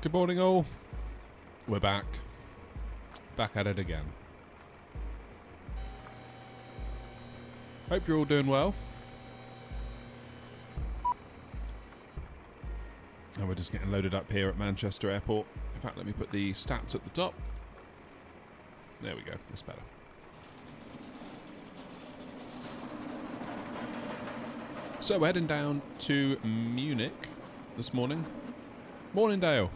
Good morning all. We're back. Back at it again. Hope you're all doing well. And we're just getting loaded up here at Manchester Airport. In fact, let me put the stats at the top. There we go, that's better. So we're heading down to Munich this morning. Morning, Dale.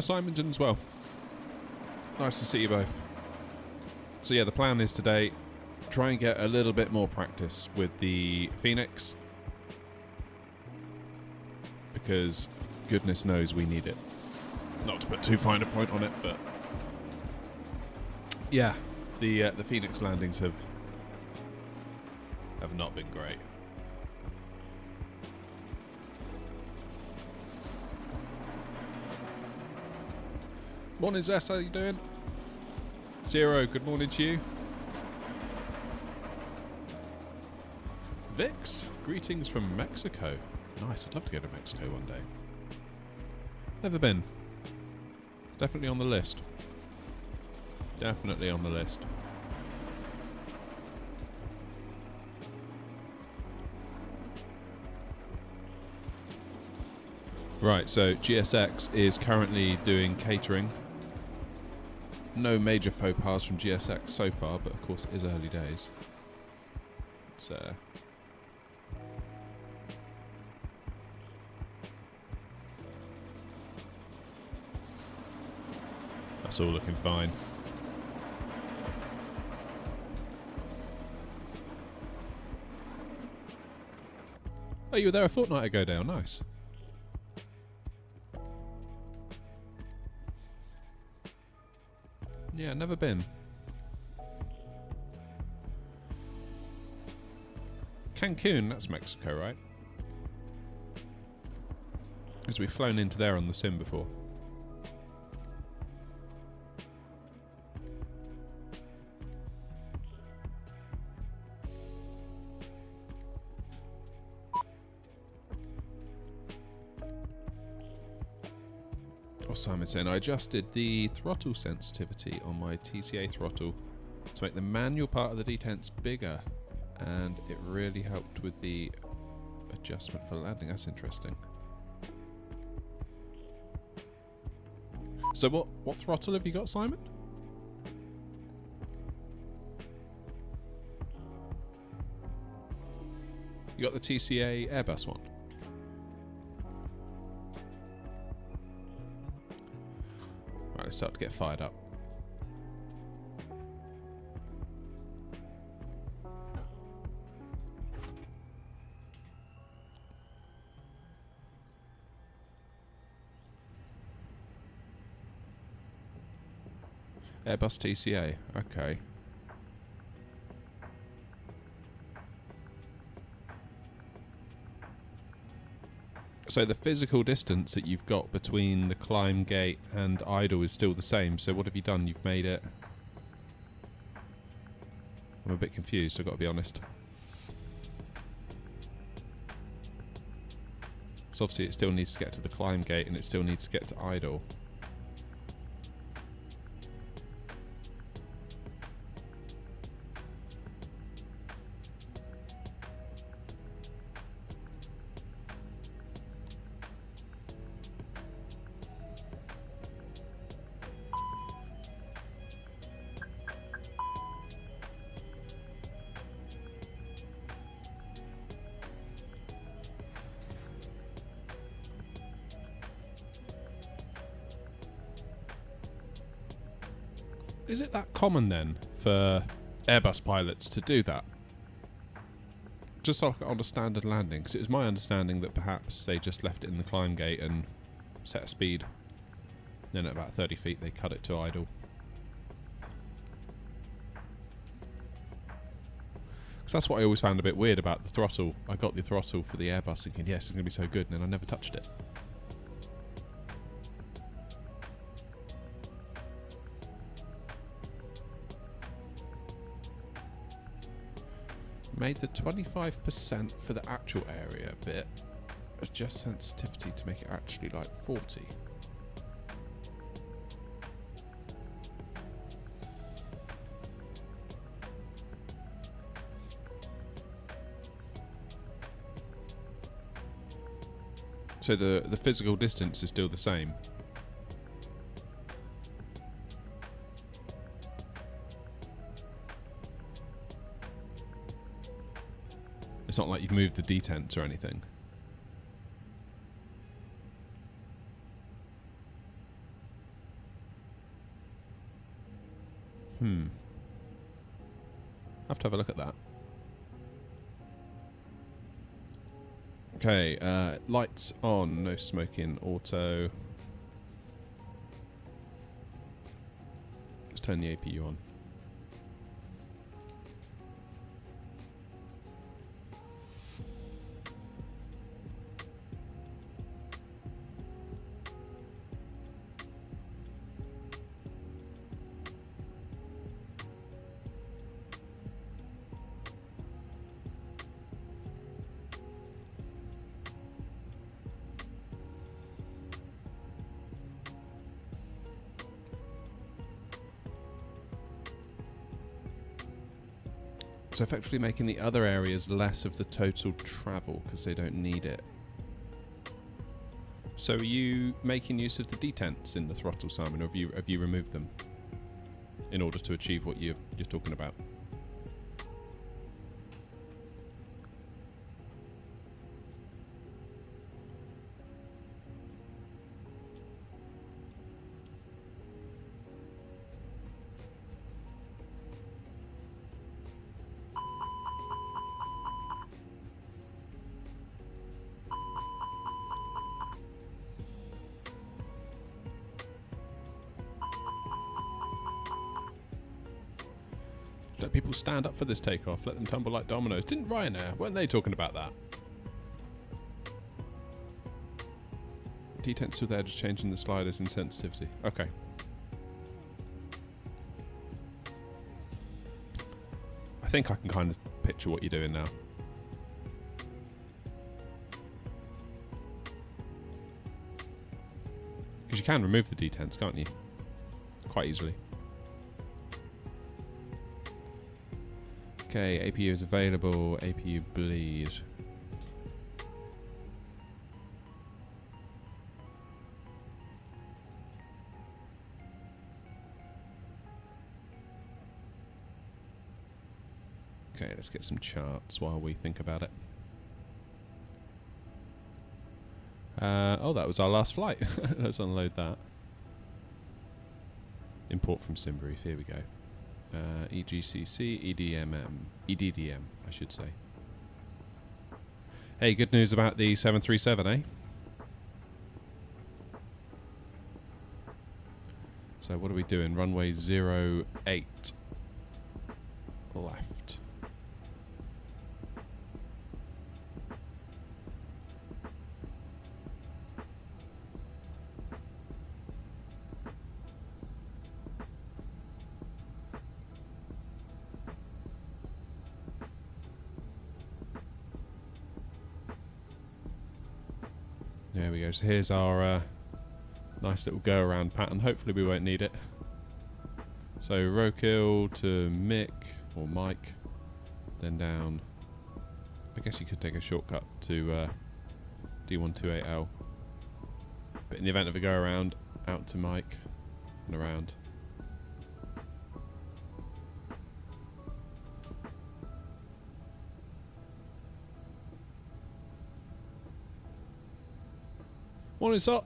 Simon's in as well. Nice to see you both. So yeah, the plan is today, try and get a little bit more practice with the Fenix. Because goodness knows we need it. Not to put too fine a point on it, but yeah, the Fenix landings have not been great. Morning, Zess, how you doing? Zero, good morning to you. Vix, greetings from Mexico. Nice, I'd love to go to Mexico one day. Never been. Definitely on the list. Definitely on the list. Right, so GSX is currently doing catering. No major faux pas from GSX so far, but of course it is early days. It's, that's all looking fine. Oh, you were there a fortnight ago, Dale. Nice. Yeah, never been. Cancun, that's Mexico, right? Because we've flown into there on the sim before. Simon saying, I adjusted the throttle sensitivity on my TCA throttle to make the manual part of the detents bigger, and it really helped with the adjustment for landing. That's interesting. So what throttle have you got, Simon? You got the TCA Airbus one? Right, start to get fired up. Airbus TCA, okay. So the physical distance that you've got between the climb gate and idle is still the same. So what have you done? You've made it... I'm a bit confused, I've got to be honest. So obviously it still needs to get to the climb gate and it still needs to get to idle. Is it that common then for Airbus pilots to do that? Just like on a standard landing? Because it was my understanding that perhaps they just left it in the climb gate and set a speed. Then at about 30 feet they cut it to idle. Because that's what I always found a bit weird about the throttle. I got the throttle for the Airbus thinking, yes, it's going to be so good, and then I never touched it. Made the 25% for the actual area bit adjust sensitivity to make it actually like 40. So the physical distance is still the same. It's not like you've moved the detents or anything. I have to have a look at that. Okay, lights on, no smoking, auto. Let's turn the APU on. So effectively making the other areas less of the total travel because they don't need it. So are you making use of the detents in the throttle, Simon, or have you removed them in order to achieve what you're talking about? Let people stand up for this takeoff. Let them tumble like dominoes. Didn't Ryanair? Weren't they talking about that? Detents still there, just changing the sliders in sensitivity. Okay. I think I can kind of picture what you're doing now. Because you can remove the detents, can't you? Quite easily. Okay, APU is available. APU bleed. Okay, let's get some charts while we think about it. Oh, that was our last flight. Let's unload that. Import from SimBrief. Here we go. EGCC, EDDM, I should say. Hey, good news about the 737, eh? So what are we doing? Runway 08 left. There we go. So here's our nice little go-around pattern. Hopefully we won't need it. So Rokill to Mick, or Mike, then down. I guess you could take a shortcut to D128L. But in the event of a go-around, out to Mike and around. Morning, Sot.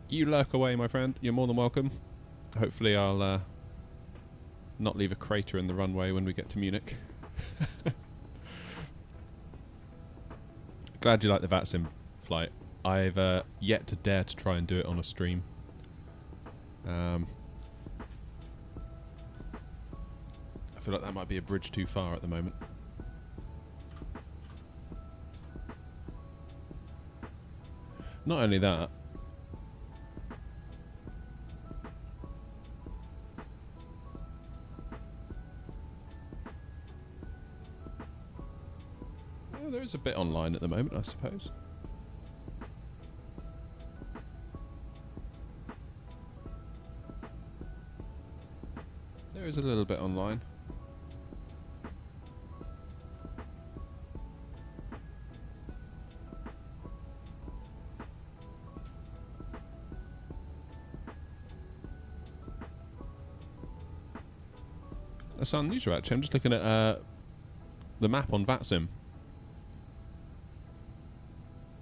You lurk away, my friend. You're more than welcome. Hopefully I'll not leave a crater in the runway when we get to Munich. Glad you like the VATSIM flight. I've yet to dare to try and do it on a stream. I feel like that might be a bridge too far at the moment. Not only that, well, there is a bit online at the moment, I suppose. There is a little bit online. That's unusual actually. I'm just looking at the map on VATSIM.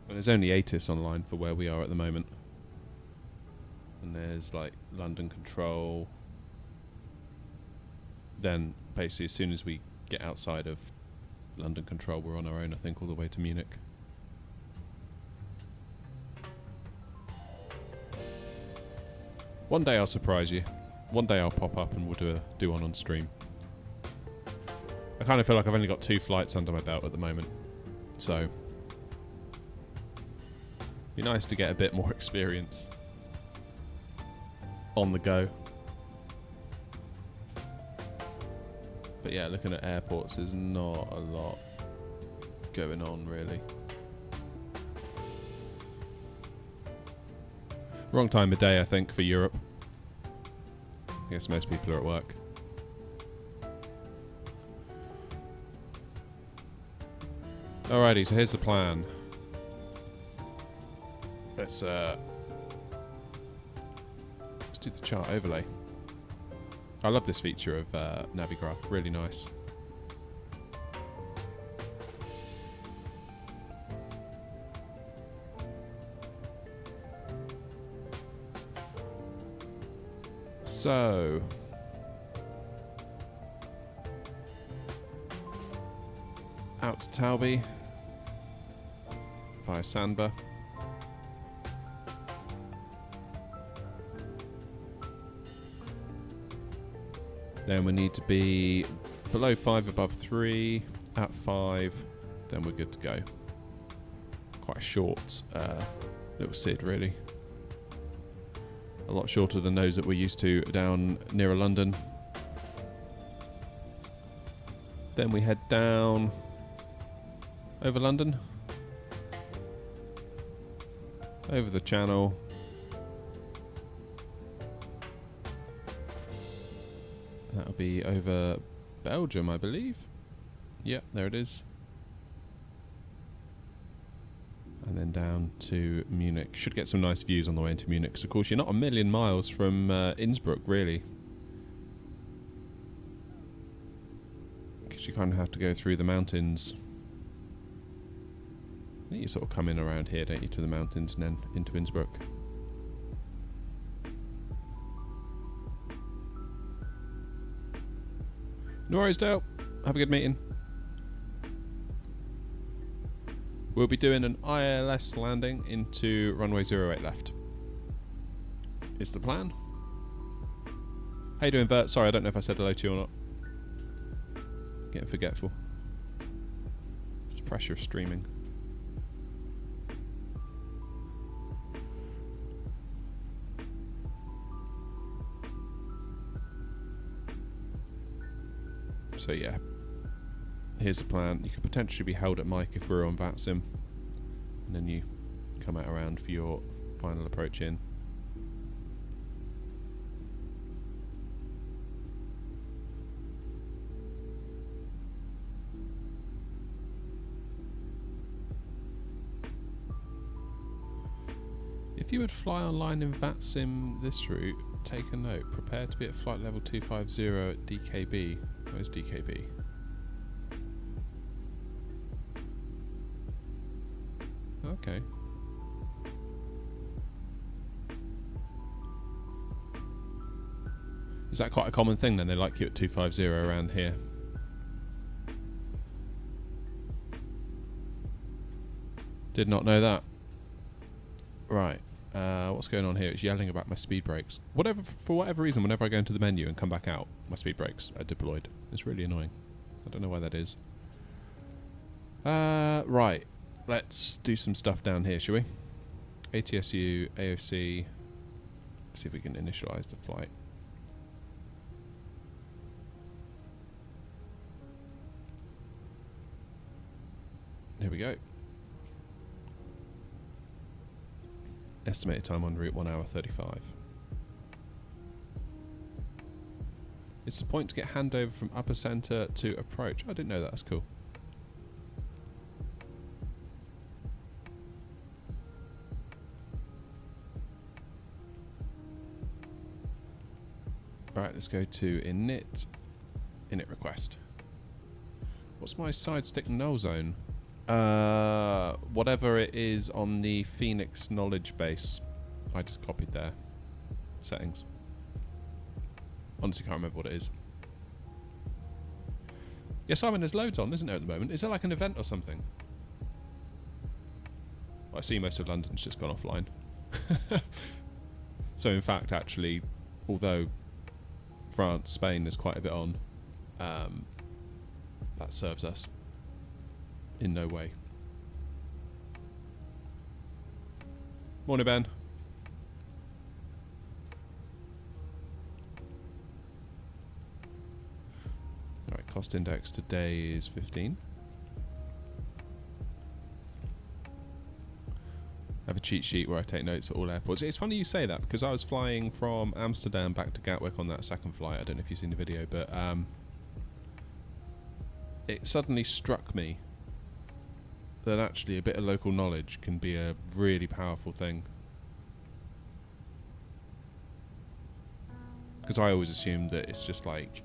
And there's only ATIS online for where we are at the moment. And there's like London Control. Then basically as soon as we get outside of London Control, we're on our own, I think, all the way to Munich. One day I'll surprise you. One day I'll pop up and we'll do one on stream. I kind of feel like I've only got 2 flights under my belt at the moment. So be nice to get a bit more experience on the go. But yeah, looking at airports, there's not a lot going on really. Wrong time of day, I think, for Europe. I guess most people are at work. Alrighty, so here's the plan. Let's do the chart overlay. I love this feature of Navigraph, really nice. So out to Taubi via Sandba. Then we need to be below 5, above 3, at 5, then we're good to go. Quite a short little SID really. A lot shorter than those that we're used to down nearer London. Then we head down over London, over the Channel, that'll be over Belgium, I believe. Yep, there it is. And then down to Munich. Should get some nice views on the way into Munich. So of course you're not a million miles from Innsbruck really, because you kind of have to go through the mountains. I think you sort of come in around here, don't you, to the mountains and then into Innsbruck. No worries, Dale. Have a good meeting. We'll be doing an ILS landing into runway 08 left. Is the plan. How you doing, Vert? Sorry, I don't know if I said hello to you or not. Getting forgetful. It's the pressure of streaming. So yeah, here's the plan. You could potentially be held at mic if we're on VATSIM, and then you come out around for your final approach in. If you would fly online in VATSIM this route, take a note. Prepare to be at flight level 250 at DKB. Where's DKB? Okay. Is that quite a common thing then? They like you at 250 around here? Did not know that. Right. What's going on here? It's yelling about my speed brakes. For whatever reason, whenever I go into the menu and come back out, my speed brakes are deployed. It's really annoying. I don't know why that is. Right. Let's do some stuff down here, shall we? ATSU, AOC. Let's see if we can initialize the flight. Here we go. Estimated time en route 1 hour 35. It's the point to get handover from upper center to approach. I didn't know that. That's cool. Alright, let's go to init request. What's my side stick null zone? Whatever it is on the Fenix knowledge base. I just copied their settings. Honestly can't remember what it is. Yeah, Simon, there's loads on, isn't there, at the moment? Is there like an event or something? Well, I see most of London's just gone offline. So in fact, actually, although France, Spain, there's quite a bit on, that serves us in no way. Morning, Ben. Alright, cost index today is 15. I have a cheat sheet where I take notes for all airports. It's funny you say that, because I was flying from Amsterdam back to Gatwick on that second flight. I don't know if you've seen the video, but it suddenly struck me that actually a bit of local knowledge can be a really powerful thing. Because I always assumed that it's just like,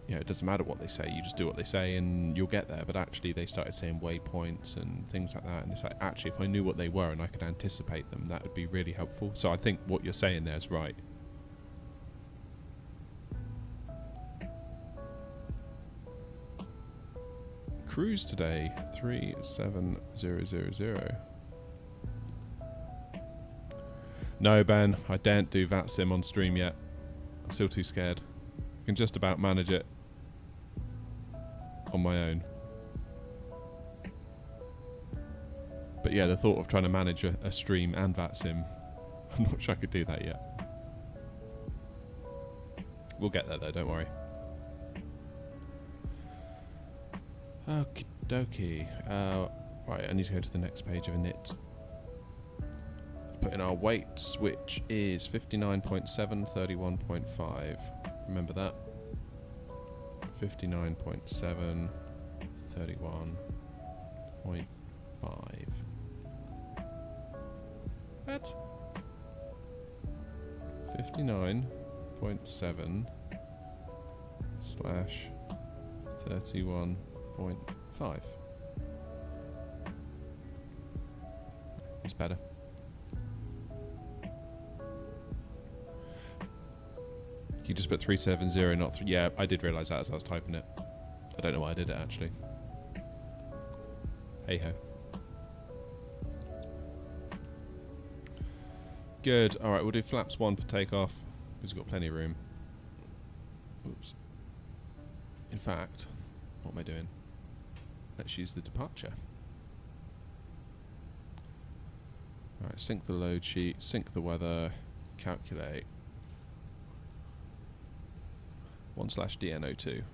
you know, it doesn't matter what they say, you just do what they say and you'll get there. But actually they started saying waypoints and things like that, and it's like, actually if I knew what they were and I could anticipate them, that would be really helpful. So I think what you're saying there is right. Cruise today 37000. No, Ben, I daren't do VATSIM on stream yet. I'm still too scared. I can just about manage it on my own. But yeah, the thought of trying to manage a stream and VATSIM, I'm not sure I could do that yet. We'll get there though, don't worry. Okie dokie. Right, I need to go to the next page of init. Put in our weights, which is 59.7, 31.5. Remember that? 59.7, 31.5. What? 59.7 slash 31.5. It's better. You just put 370, not 3. Yeah, I did realise that as I was typing it. I don't know why I did it actually. Hey ho. Good. Alright, we'll do flaps 1 for takeoff, because we've got plenty of room. Oops. In fact, what am I doing? Let's use the departure. Alright, sync the load sheet, sync the weather, calculate. 1/DNO2.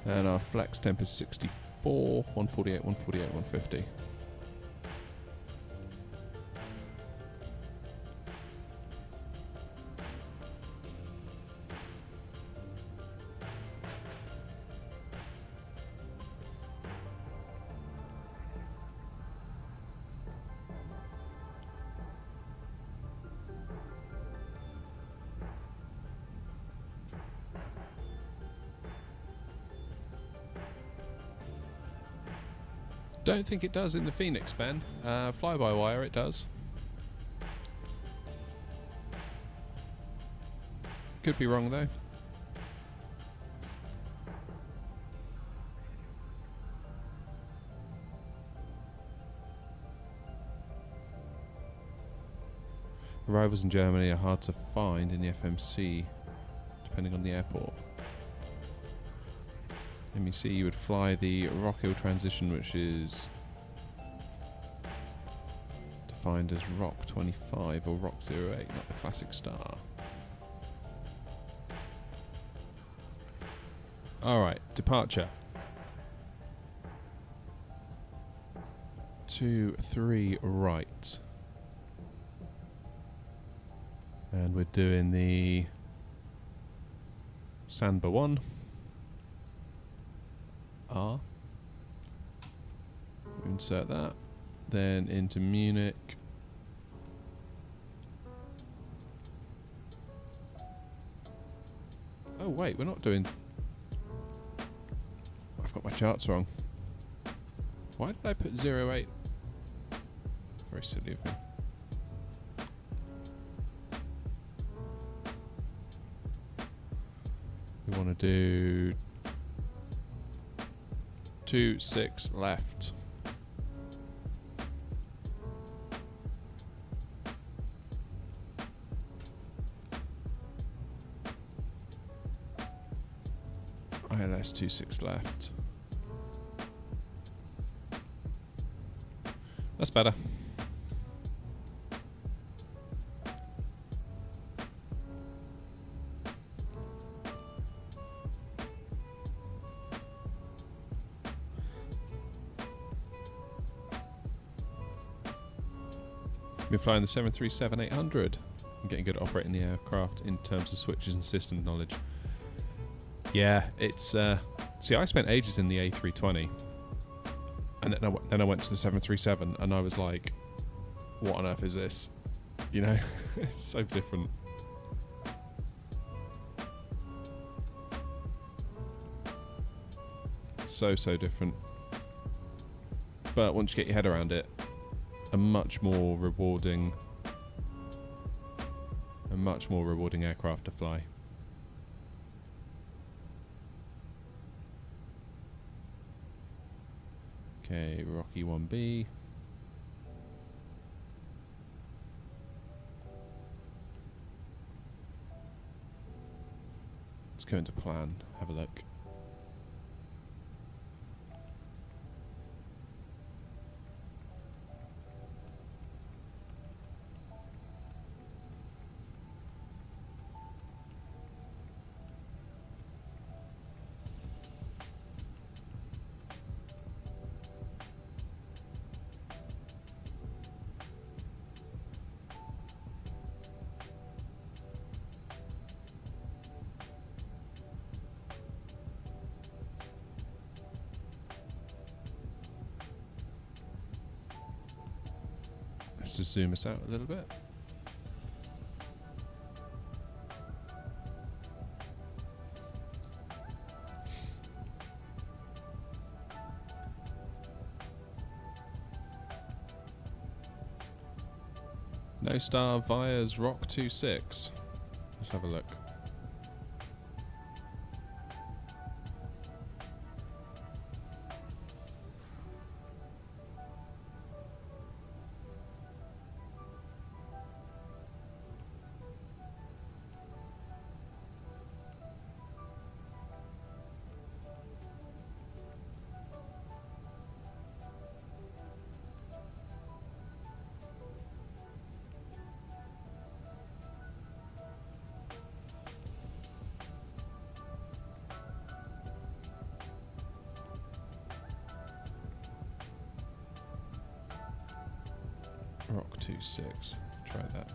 And our flex temp is 64, 148, 148, 150. Don't think it does in the Fenix, Ben. Fly-by-wire it does. Could be wrong though. Arrivals in Germany are hard to find in the FMC, depending on the airport. MEC, you would fly the rock hill transition, which is defined as Rock 25 or Rock 08, not the classic star. Alright, departure. 2, 3 right. And we're doing the Sandba 1. R. Insert that. Then into Munich. Oh wait, we're not doing... I've got my charts wrong. Why did I put 08? Very silly of me. We want to do 2, 6 left. ILS 26 left. That's better. Been flying the 737-800. I'm getting good at operating the aircraft in terms of switches and system knowledge. Yeah, it's... see, I spent ages in the A320. And then I went to the 737 and I was like, what on earth is this? You know? It's so different. So different. But once you get your head around it, a much more rewarding aircraft to fly. Okay, Rocky 1B. Let's go into plan, have a look. Let's just zoom us out a little bit. No star Vias Rock 26. Let's have a look. Rock 26. Try that.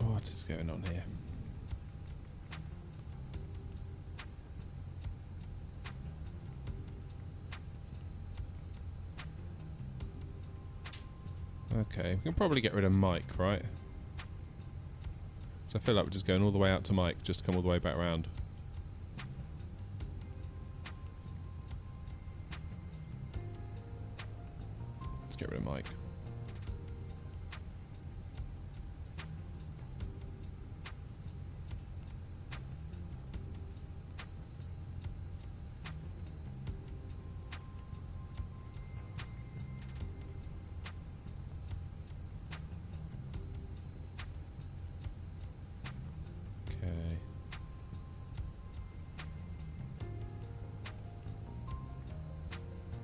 What is going on here? Okay, we can probably get rid of Mike, right? So I feel like we're just going all the way out to Mike, just to come all the way back around. Get rid of Mike.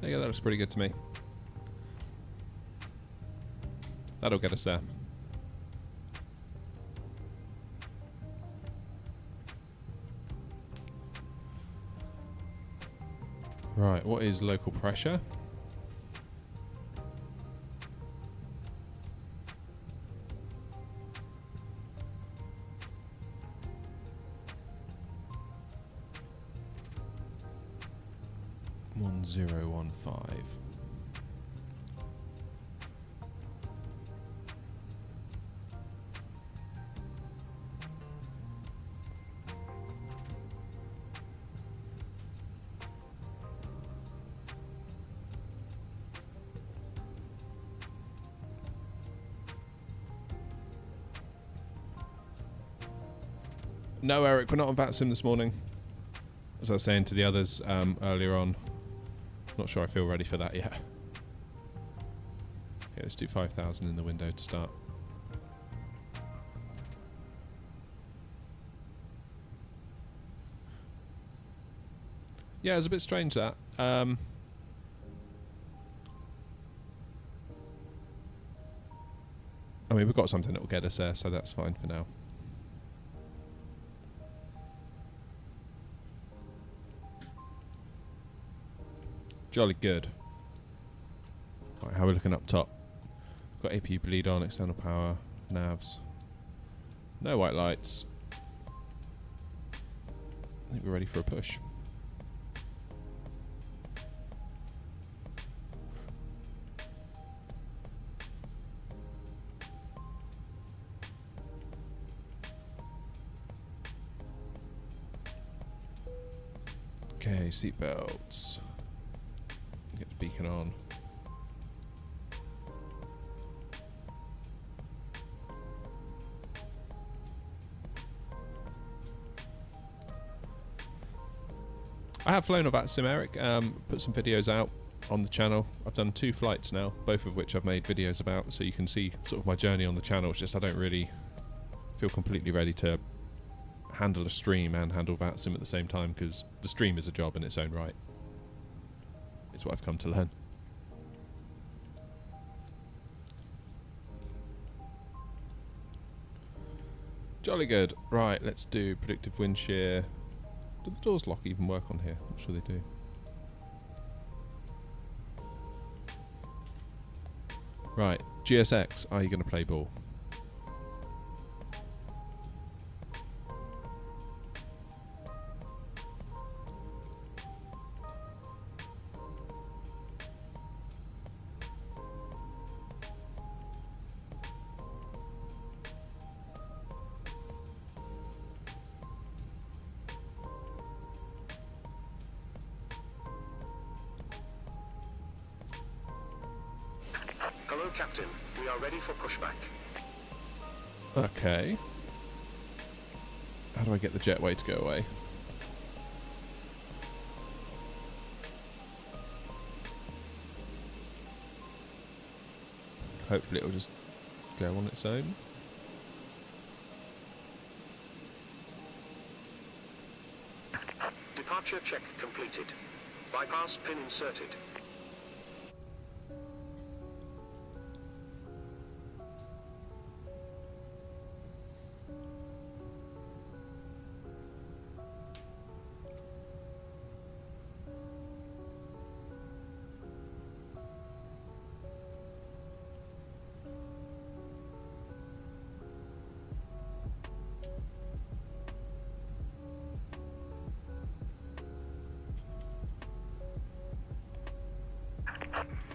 Yeah, that looks pretty good to me. That'll get us there. Right, what is local pressure? .015. No, Eric, we're not on VATSIM this morning. As I was saying to the others earlier on. Not sure I feel ready for that yet. Okay, let's do 5,000 in the window to start. Yeah, it's a bit strange that. I mean, we've got something that will get us there, so that's fine for now. Jolly good. Right, how are we looking up top? Got APU bleed on, external power, navs. No white lights. I think we're ready for a push. Okay, seatbelts. Get the beacon on. I have flown off VATSIM, Eric. Put some videos out on the channel. I've done 2 flights now, both of which I've made videos about, so you can see sort of my journey on the channel. It's just I don't really feel completely ready to handle a stream and handle VATSIM at the same time, because the stream is a job in its own right. It's what I've come to learn. Jolly good. Right, let's do predictive wind shear. Do the doors lock even work on here? I'm sure they do. Right, GSX, are you going to play ball? Hello, Captain. We are ready for pushback. Okay. How do I get the jetway to go away? Hopefully it'll just go on its own. Departure check completed. Bypass pin inserted.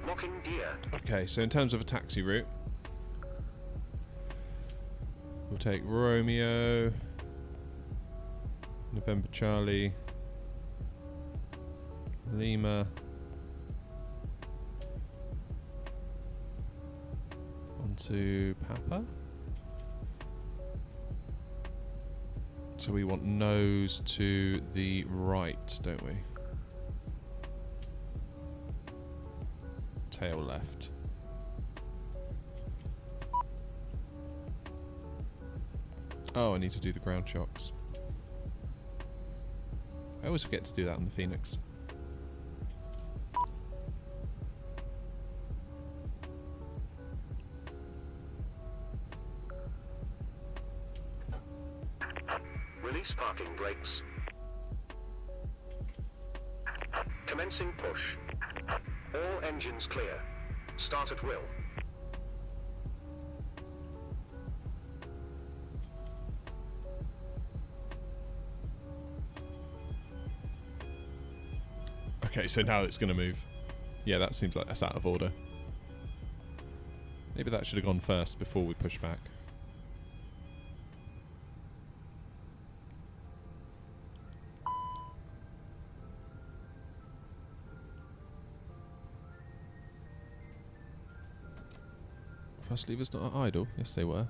Locking gear. Okay, so in terms of a taxi route, we'll take Romeo, November Charlie, Lima, to Papa. So we want nose to the right, don't we? Tail left. Oh, I need to do the ground shocks. I always forget to do that on the Fenix. Release parking brakes. Commencing push. All engines clear. Start at will. Okay, so now it's going to move. Yeah, that seems like that's out of order. Maybe that should have gone first before we push back. Thrust levers not idle? Yes, they were.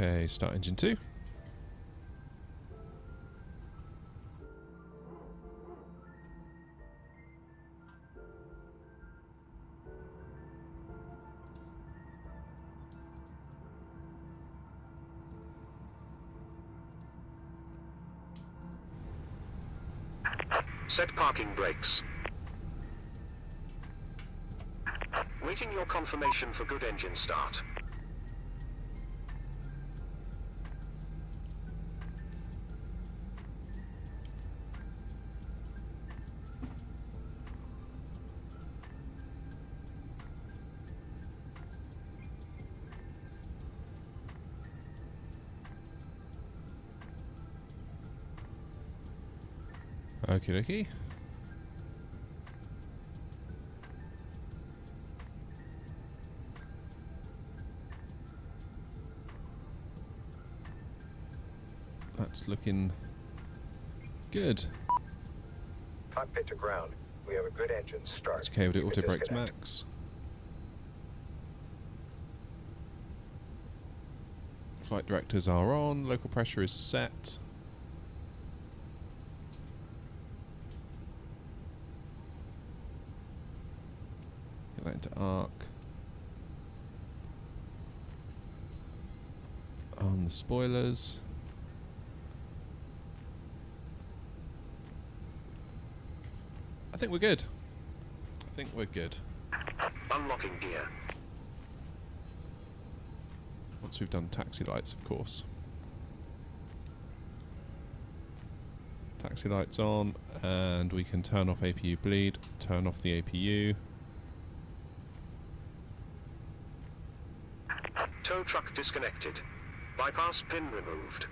Okay, start engine 2. Set parking brakes. Waiting your confirmation for good engine start. Okie dokie. That's looking good. Cockpit to ground. We have a good engine start. It's okay, we'll do You auto can brakes disconnect. max. Flight directors are on, local pressure is set. Get that into arc. On the spoilers. I think we're good. I think we're good. Unlocking gear. Once we've done taxi lights, of course. Taxi lights on, and we can turn off APU bleed, turn off the APU. Tow truck disconnected. Bypass pin removed.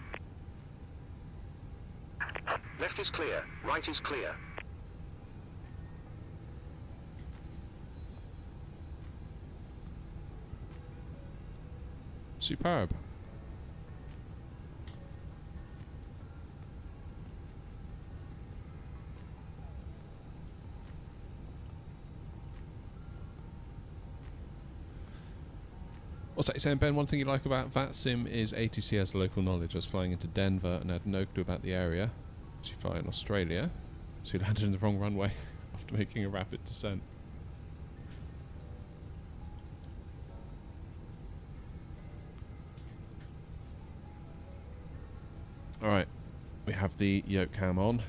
Left is clear. Right is clear. Superb. What's that you're saying, Ben? One thing you like about VATSIM is ATC has local knowledge. I was flying into Denver and had no clue about the area. She flew in Australia, so we landed in the wrong runway after making a rapid descent. Alright, We have the yoke cam on.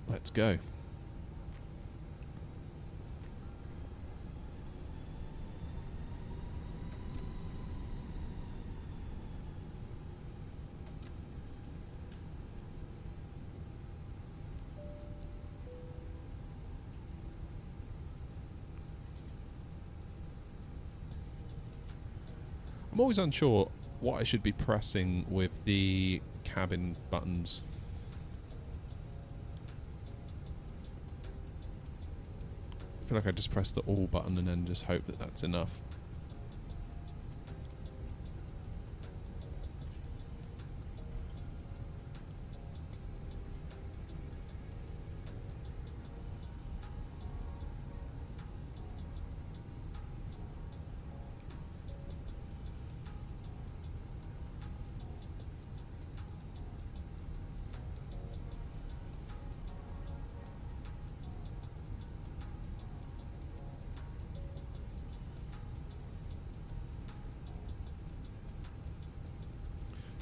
Let's go. I'm always unsure what I should be pressing with the cabin buttons. I feel like I just press the all button and then just hope that that's enough.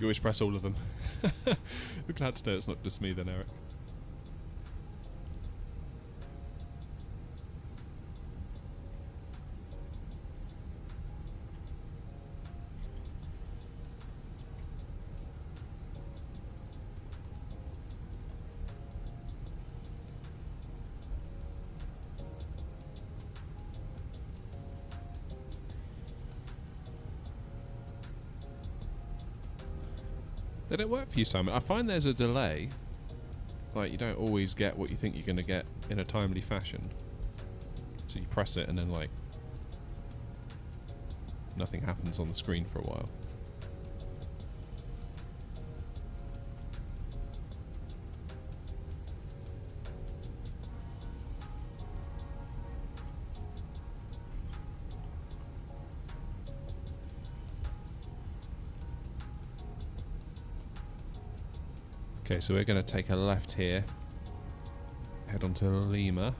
You always press all of them. We're glad to know it's not just me then, Eric. They don't work for you, Simon. I find there's a delay. Like, you don't always get what you think you're going to get in a timely fashion. So you press it and then, like, nothing happens on the screen for a while. Okay, so we're going to take a left here, head on to Lima.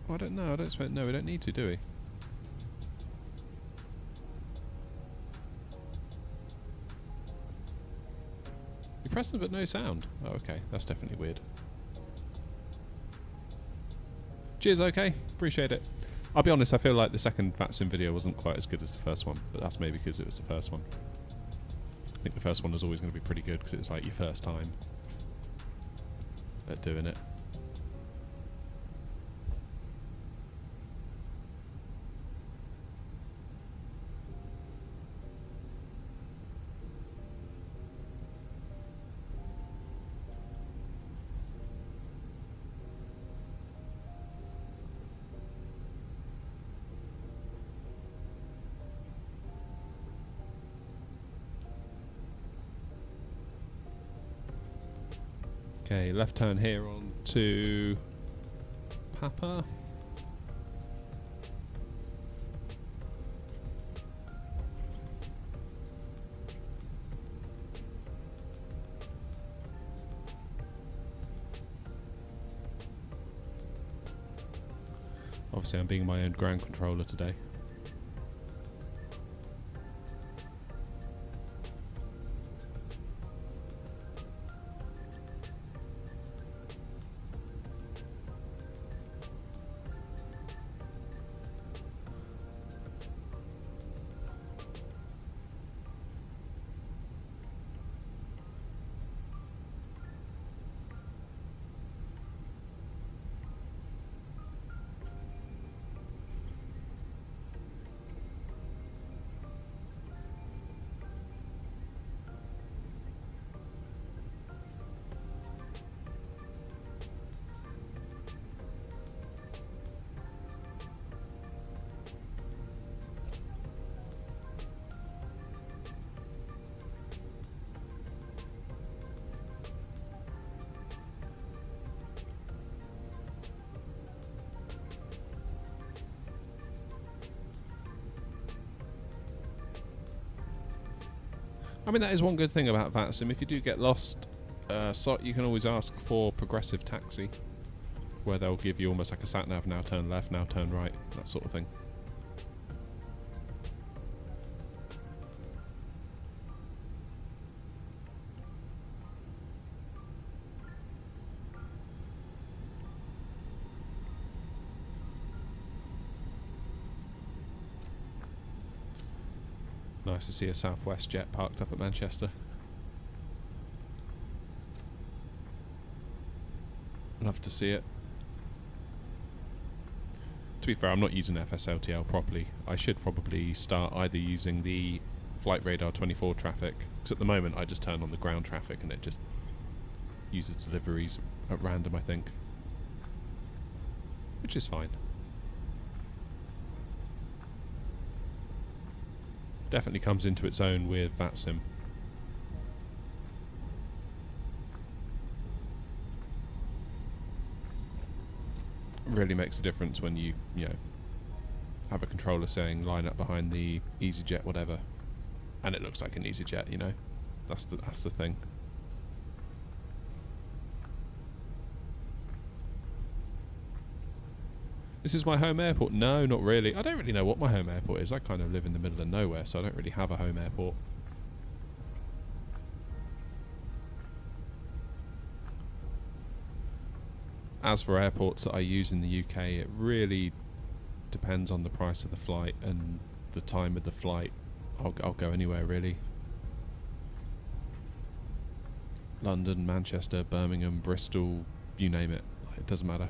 Oh, I don't know, no, we don't need to, do we? You press them but no sound. Oh, okay, that's definitely weird. Cheers, okay, appreciate it. I'll be honest, I feel like the second VATSIM video wasn't quite as good as the first one, but that's maybe because it was the first one. I think the first one was always going to be pretty good because it was like your first time at doing it. Okay, left turn here on to Papa. Obviously, I'm being my own ground controller today. I mean, that is one good thing about VATSIM. If you do get lost So you can always ask for progressive taxi, where they'll give you almost like a sat nav, now turn left, now turn right, that sort of thing. Nice to see a Southwest jet parked up at Manchester. Love to see it. To be fair, I'm not using FSLTL properly. I should probably start either using the Flight Radar 24 traffic, because at the moment I just turn on the ground traffic and it just uses deliveries at random, I think. Which is fine. Definitely comes into its own with VATSIM. Really makes a difference when you know, have a controller saying line up behind the EasyJet whatever, and it looks like an EasyJet, you know. That's the thing. This is my home airport. No, not really. I don't really know what my home airport is. I kind of live in the middle of nowhere, so I don't really have a home airport. As for airports that I use in the UK, it really depends on the price of the flight and the time of the flight. I'll go anywhere, really. London, Manchester, Birmingham, Bristol, you name it. It doesn't matter.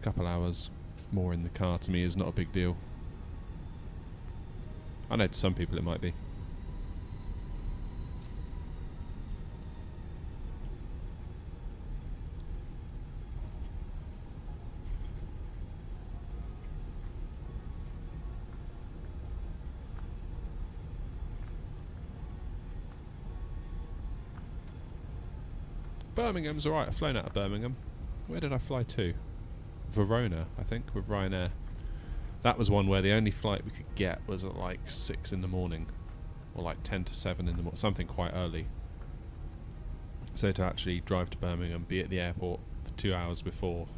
Couple hours more in the car to me is not a big deal. I know to some people it might be. Birmingham's alright. I've flown out of Birmingham. Where did I fly to? Verona, I think, with Ryanair. That was one where the only flight we could get was at like 6 in the morning, or like 10 to 7 in the morning, something quite early. So to actually drive to Birmingham, be at the airport for 2 hours before,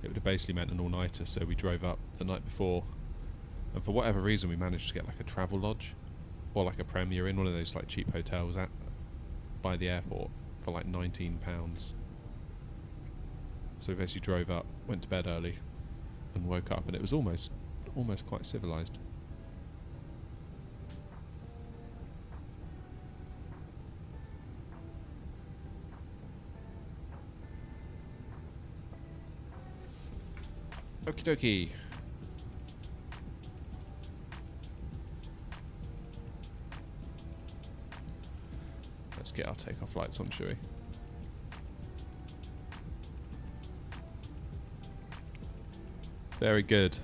it would have basically meant an all-nighter. So we drove up the night before, and for whatever reason we managed to get like a travel lodge, or like a Premier Inn, one of those like cheap hotels by the airport for like £19. So we basically drove up, went to bed early, and woke up, and it was almost quite civilised. Okie dokie. Let's get our takeoff lights on, shall we? Very good.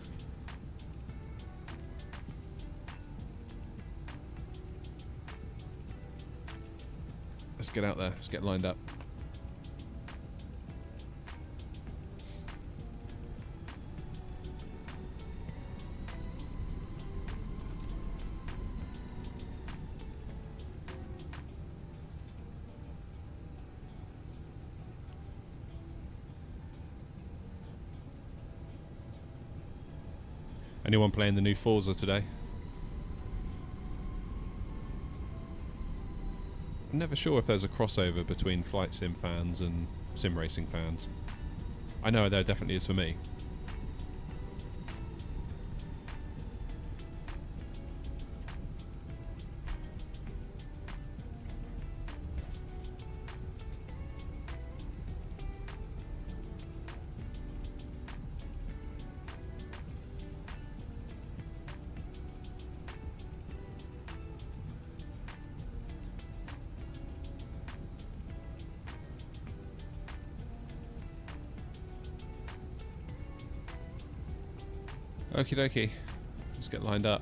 Let's get out there. Let's get lined up. Anyone playing the new Forza today? I'm never sure if there's a crossover between flight sim fans and sim racing fans. I know there definitely is for me. Okie dokie, let's get lined up.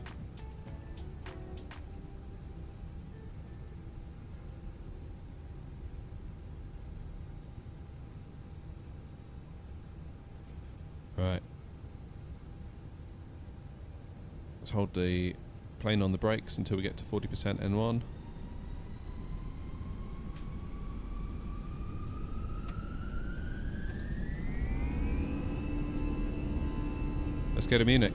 Right. Let's hold the plane on the brakes until we get to 40% N1. Let's go to Munich.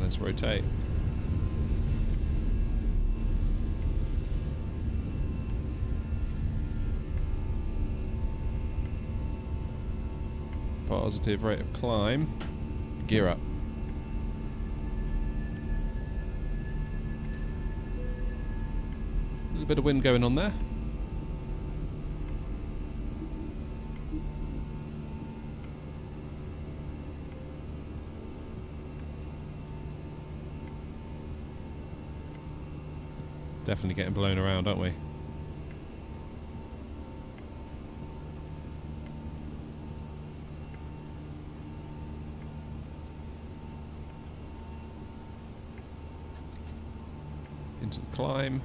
Let's rotate. Positive rate of climb. Gear up. A little bit of wind going on there. Definitely getting blown around, aren't we? Into the climb.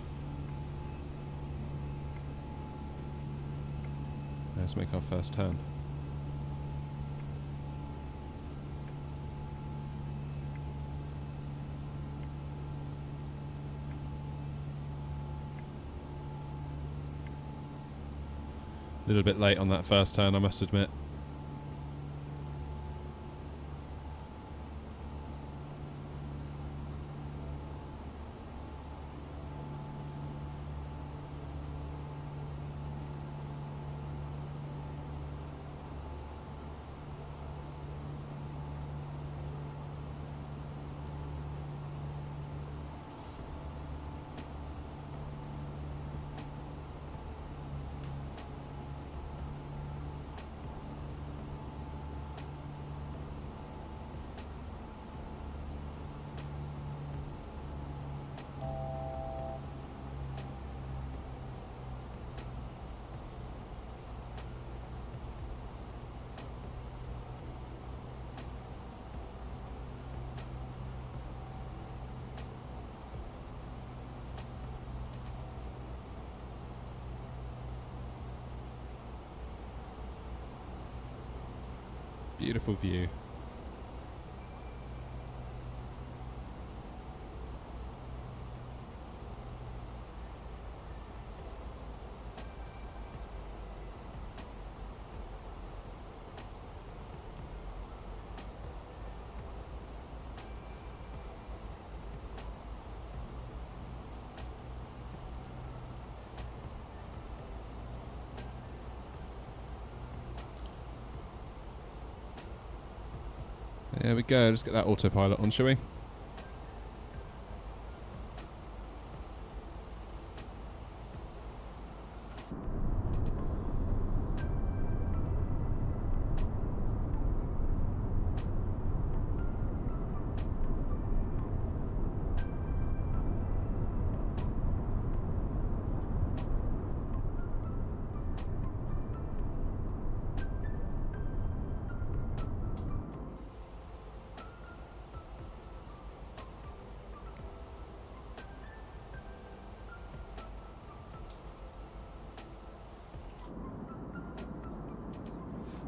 Let's make our first turn. A little bit late on that first turn, I must admit. Beautiful view. There we go, let's get that autopilot on, shall we?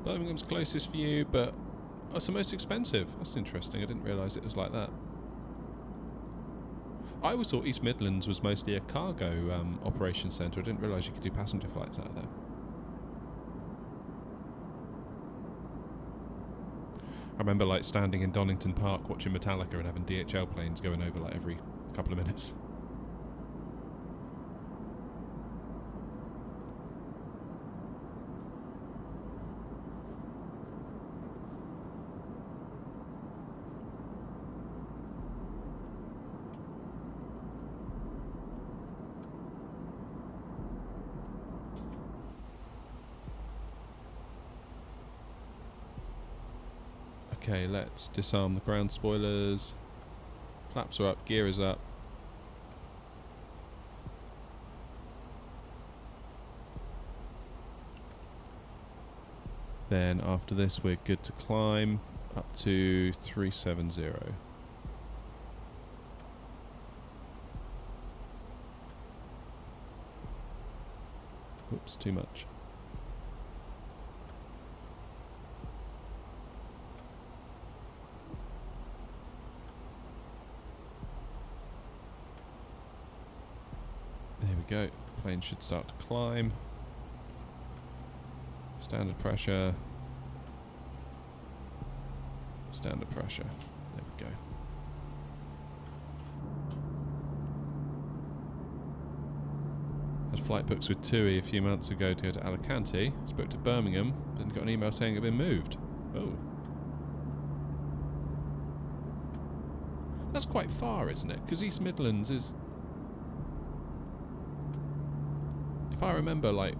Birmingham's closest view, but it's the most expensive. That's interesting. I didn't realise it was like that. I always thought East Midlands was mostly a cargo operations centre. I didn't realise you could do passenger flights out of there. I remember like standing in Donington Park watching Metallica and having DHL planes going over like every couple of minutes. Okay, let's disarm the ground spoilers. Flaps are up, gear is up. Then after this we're good to climb up to 370. Whoops, too much. There we go. Plane should start to climb. Standard pressure. Standard pressure. There we go. Had flight books with TUI a few months ago to go to Alicante. Was booked to Birmingham, then got an email saying it had been moved. Oh. That's quite far, isn't it? Because East Midlands is... If I remember, like,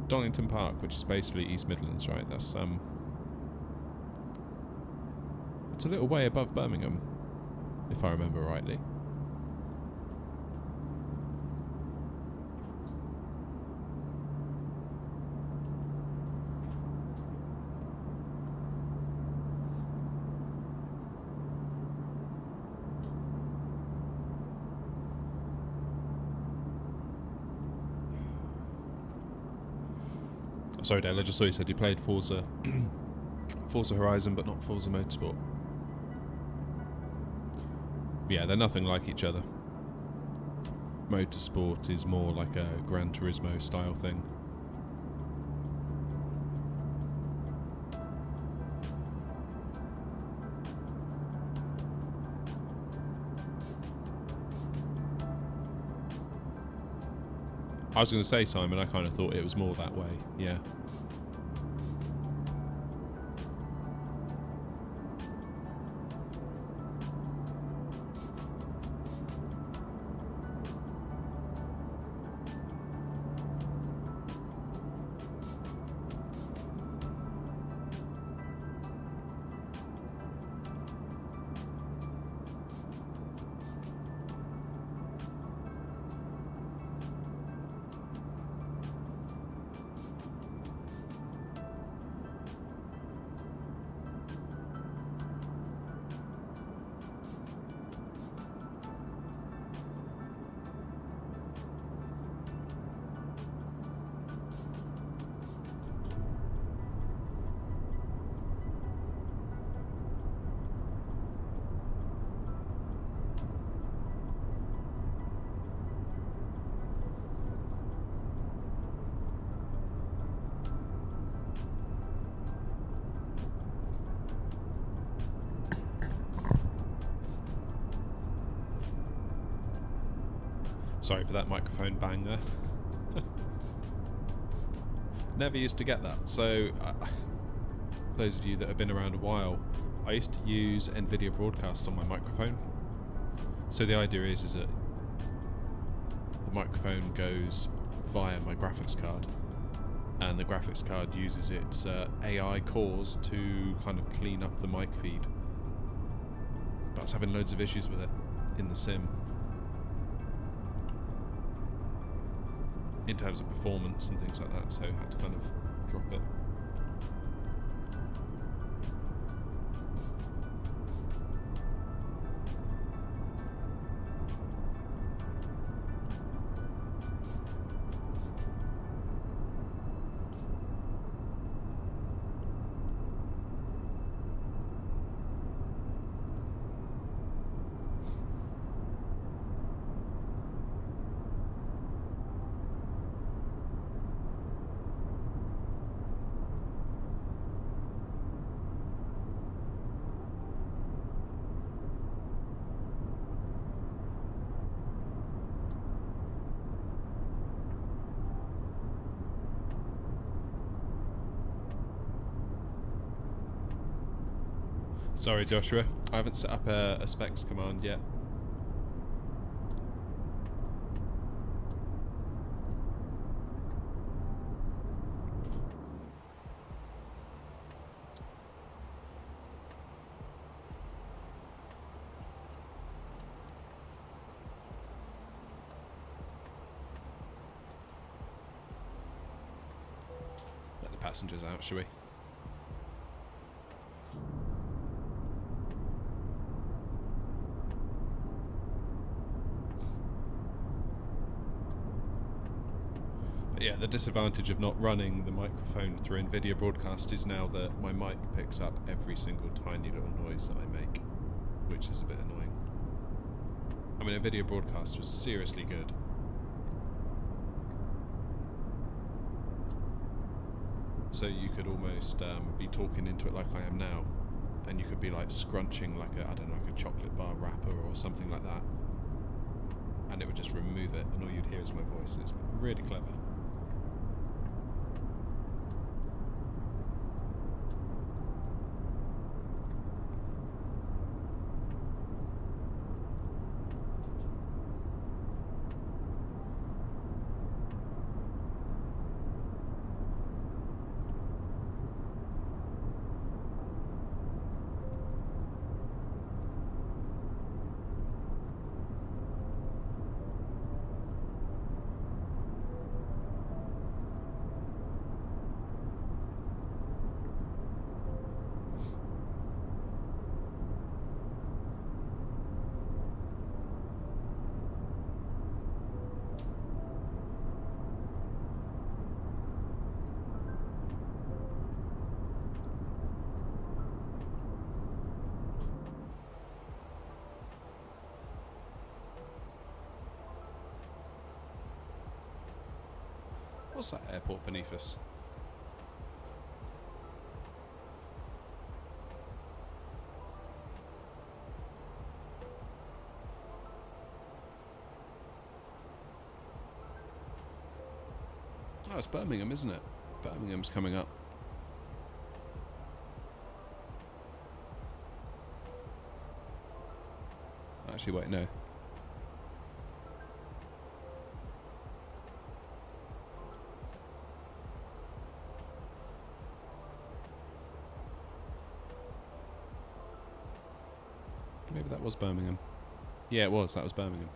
Donington Park, which is basically East Midlands, right? That's, it's a little way above Birmingham, if I remember rightly. Sorry, Dale, I just saw you said you played Forza Forza Horizon, but not Forza Motorsport. Yeah, they're nothing like each other. Motorsport is more like a Gran Turismo style thing. I was going to say, Simon, I kind of thought it was more that way, yeah. Sorry for that microphone bang there. Never used to get that. So, those of you that have been around a while, I used to use Nvidia Broadcast on my microphone. So the idea is that the microphone goes via my graphics card, and the graphics card uses its AI cores to kind of clean up the mic feed. But I was having loads of issues with it in the sim. In terms of performance and things like that, so I had to kind of drop it. Sorry, Joshua, I haven't set up a specs command yet. Let the passengers out, shall we? the disadvantage of not running the microphone through Nvidia Broadcast is now that my mic picks up every single tiny little noise that I make, which is a bit annoying. I mean, Nvidia Broadcast was seriously good. So you could almost be talking into it like I am now, and you could be like scrunching like a, I don't know, like a chocolate bar wrapper or something like that, and it would just remove it, and all you'd hear is my voice. It's really clever. What's that airport beneath us? Oh, it's Birmingham, isn't it? Birmingham's coming up. Actually, wait, no. Maybe that was Birmingham. Yeah, it was. That was Birmingham.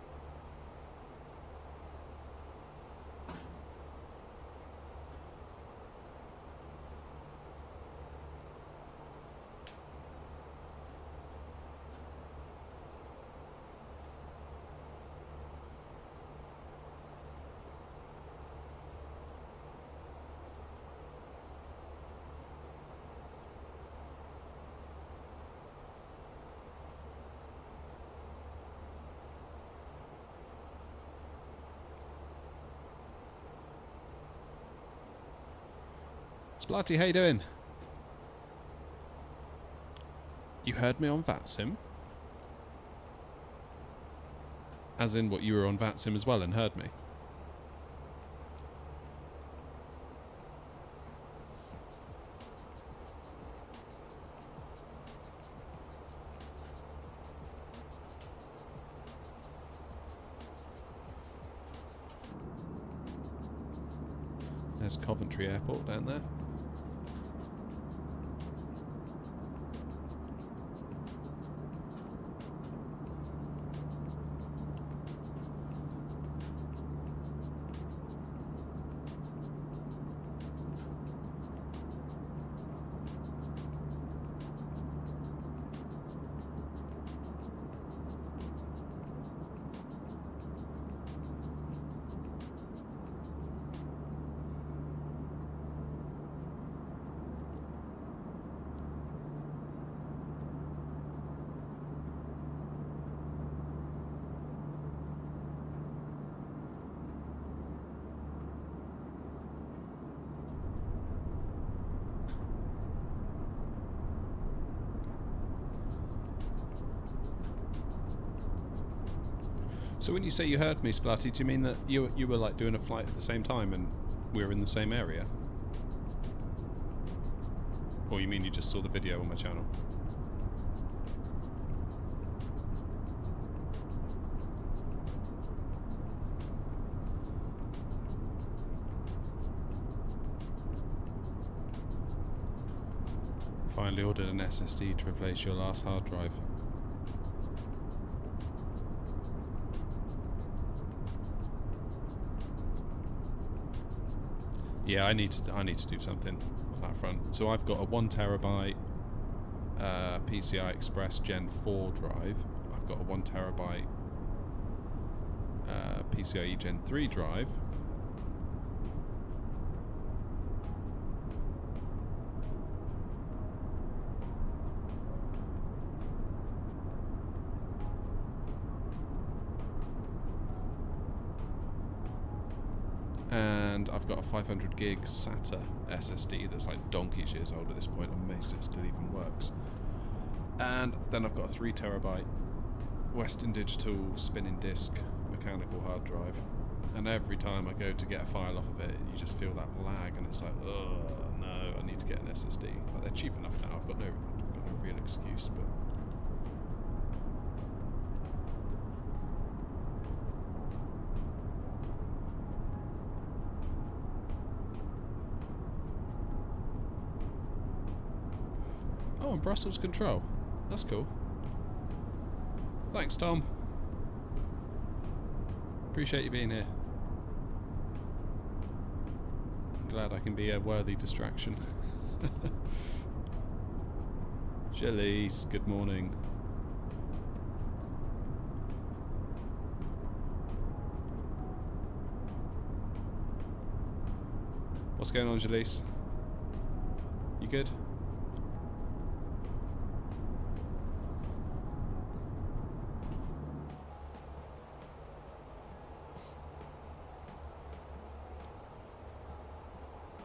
Splatty, how you doing? You heard me on VATSIM? As in what, you were on VATSIM as well and heard me? There's Coventry Airport down there. So when you say you heard me, Splatty, do you mean that you were like doing a flight at the same time and we were in the same area? Or you mean you just saw the video on my channel? Finally ordered an SSD to replace your last hard drive. Yeah, I need to do something on that front. So I've got a 1TB PCI Express Gen 4 drive. I've got a 1TB PCIe Gen 3 drive. And I've got a 500 gig SATA SSD that's like donkey's years old at this point. I'm amazed it still even works. And then I've got a 3 terabyte Western Digital spinning disk mechanical hard drive. And every time I go to get a file off of it, you just feel that lag, and it's like, oh no, I need to get an SSD. But they're cheap enough now. I've got no real excuse, but. Oh, and Brussels control. That's cool. Thanks, Tom. Appreciate you being here. Glad I can be a worthy distraction. Jalise, good morning. What's going on, Jalise? You good?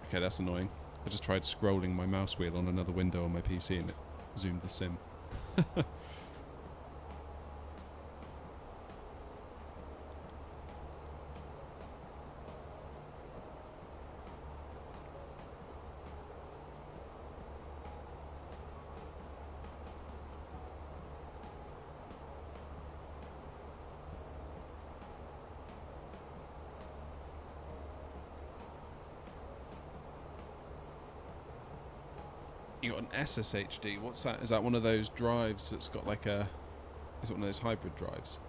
Okay, that's annoying. I just tried scrolling my mouse wheel on another window on my PC and it zoomed the sim. You got an SSHD. What's that? Is that one of those drives that's got like a... Is it one of those hybrid drives?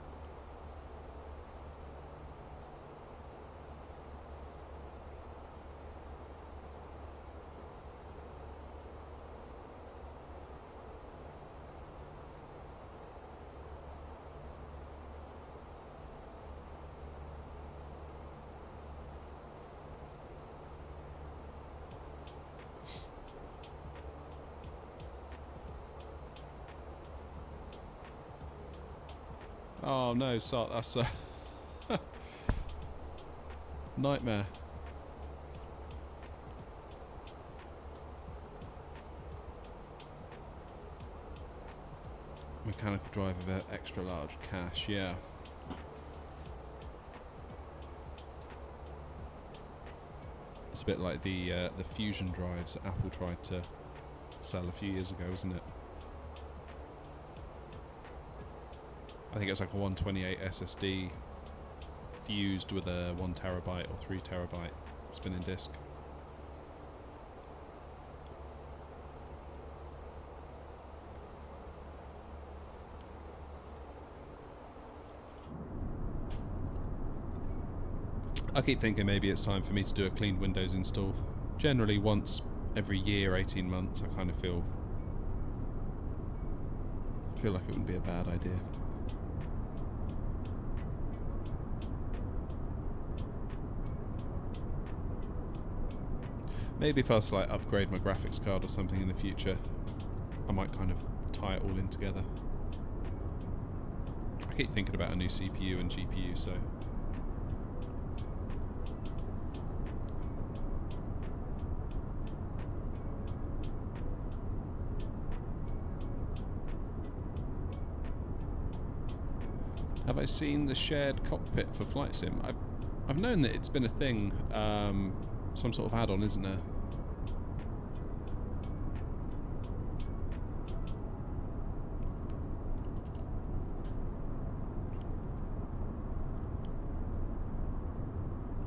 Oh no, so that's a nightmare. Mechanical drive of extra large cache, yeah. It's a bit like the Fusion drives that Apple tried to sell a few years ago, isn't it? I think it's like a 128 SSD fused with a 1 terabyte or 3 terabyte spinning disk. I keep thinking maybe it's time for me to do a clean Windows install. Generally once every year, 18 months, I kind of feel like it wouldn't be a bad idea. Maybe if I was to like upgrade my graphics card or something in the future, I might kind of tie it all in together. I keep thinking about a new CPU and GPU, so... Have I seen the shared cockpit for Flight Sim? I've known that it's been a thing, some sort of add-on, isn't there?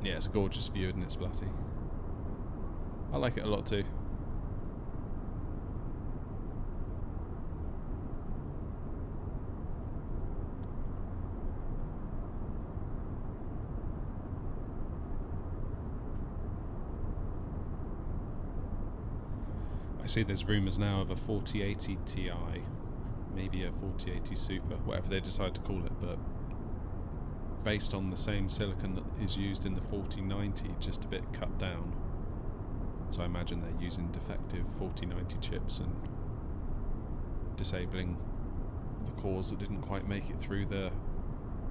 Yeah, it's a gorgeous view, isn't it, Splatty? I like it a lot too. I see there's rumours now of a 4080 Ti, maybe a 4080 Super, whatever they decide to call it, but based on the same silicon that is used in the 4090, just a bit cut down. So I imagine they're using defective 4090 chips and disabling the cores that didn't quite make it through the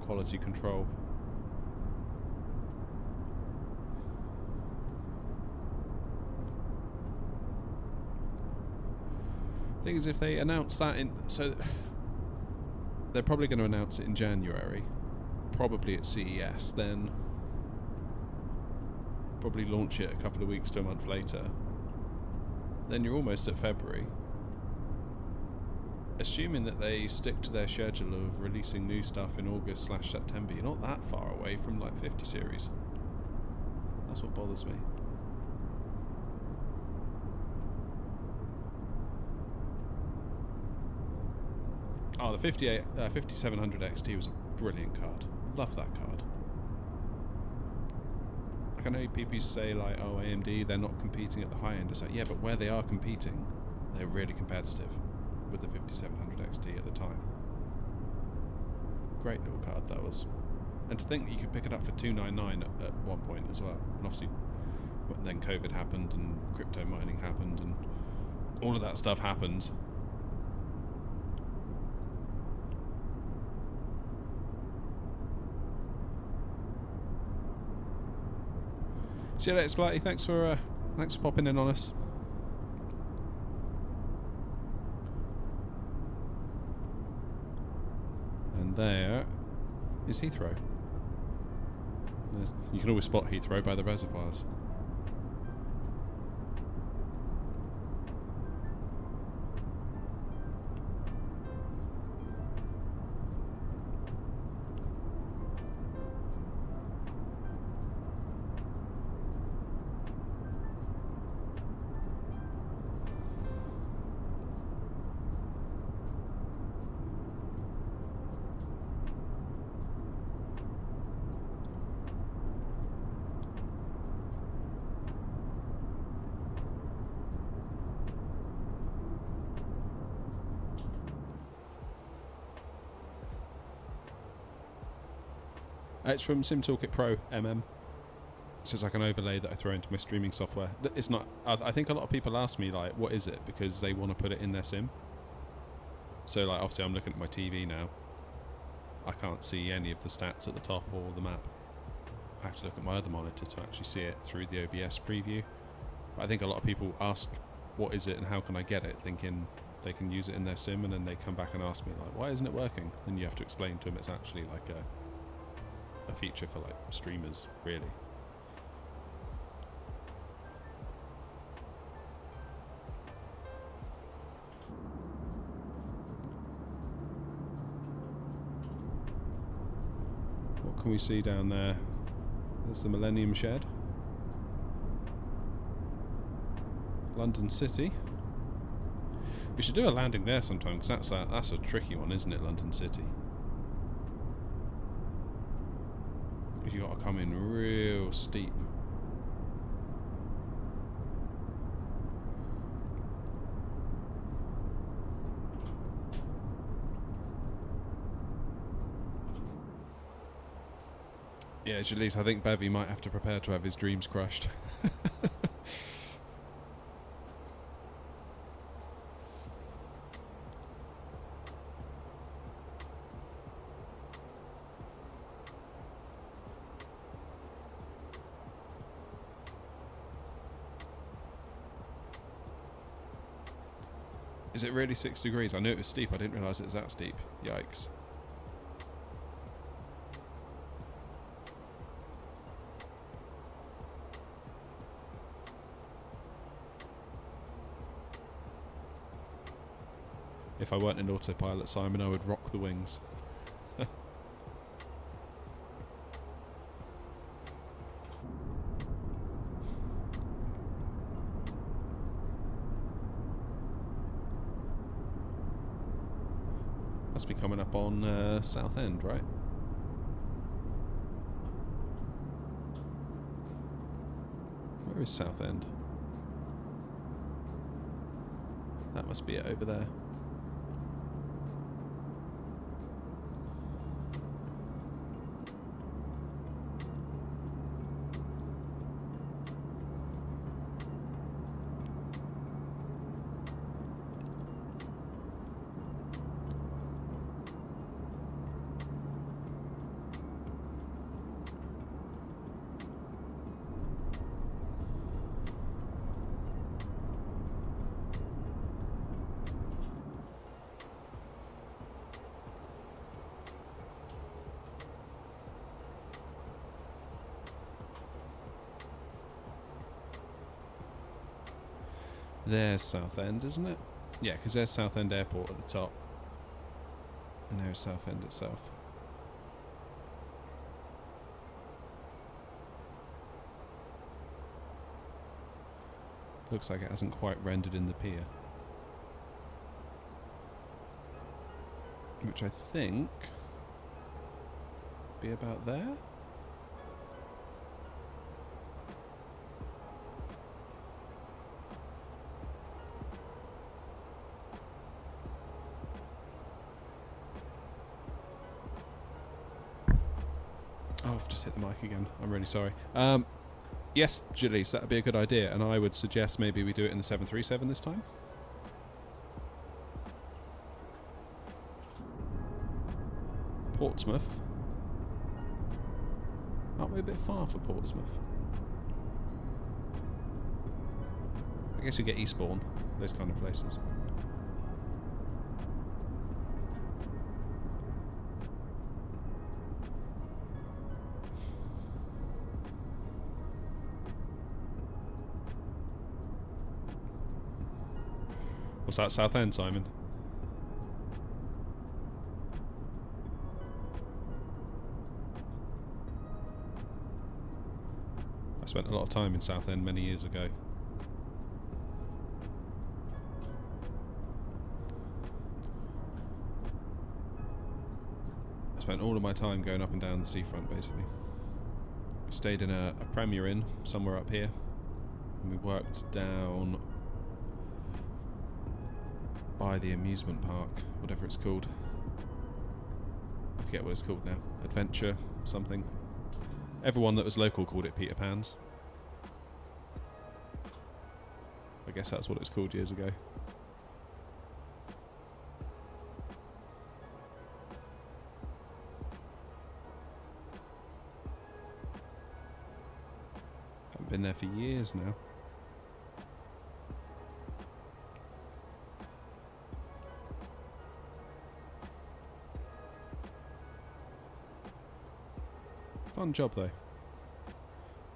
quality control. Thing is, if they announce that in... So, they're probably going to announce it in January. Probably at CES, then... Probably launch it a couple of weeks to a month later. Then you're almost at February. Assuming that they stick to their schedule of releasing new stuff in August/September, you're not that far away from like 50 series. That's what bothers me. Oh, the 5700 XT was a brilliant card. Love that card. Like, I know people say like, oh, AMD, they're not competing at the high end. It's like, yeah, but where they are competing, they're really competitive with the 5700 XT at the time. Great little card that was. And to think that you could pick it up for $299 at one point as well. And obviously, then COVID happened and crypto mining happened and all of that stuff happened. See you later, Splatty. Thanks for popping in on us. And there is Heathrow. You can always spot Heathrow by the reservoirs. It's from SimToolkit Pro MM. It's just like an overlay that I throw into my streaming software. It's not. I think a lot of people ask me like, "What is it?" because they want to put it in their sim. So like, obviously, I'm looking at my TV now. I can't see any of the stats at the top or the map. I have to look at my other monitor to actually see it through the OBS preview. But I think a lot of people ask, "What is it?" and "How can I get it?" thinking they can use it in their sim, and then they come back and ask me like, "Why isn't it working?" Then you have to explain to them it's actually like a feature for like streamers, really. What can we see down there? There's the Millennium Shed. London City. We should do a landing there sometime, because that's a tricky one, isn't it, London City? You got to come in real steep. Yeah, Jalise, I think Bevy might have to prepare to have his dreams crushed. Is it really 6 degrees? I knew it was steep. I didn't realise it was that steep. Yikes. If I weren't in autopilot, Simon, I would rock the wings. Must be coming up on Southend, right? Where is Southend? That must be it over there. There's Southend, isn't it? Yeah, because there's Southend Airport at the top. And there's Southend itself. Looks like it hasn't quite rendered in the pier. Which I think be about there. Oh, I've just hit the mic again. I'm really sorry. Yes, Julius, that would be a good idea, and I would suggest maybe we do it in the 737 this time. Portsmouth. Aren't we a bit far for Portsmouth? I guess you get Eastbourne, those kind of places. What's that, Southend, Simon? I spent a lot of time in Southend many years ago. I spent all of my time going up and down the seafront, basically. I stayed in a Premier Inn somewhere up here, and we worked down by the amusement park, whatever it's called. I forget what it's called now. Adventure something. Everyone that was local called it Peter Pan's. I guess that's what it was called years ago. Haven't been there for years now. Fun job though,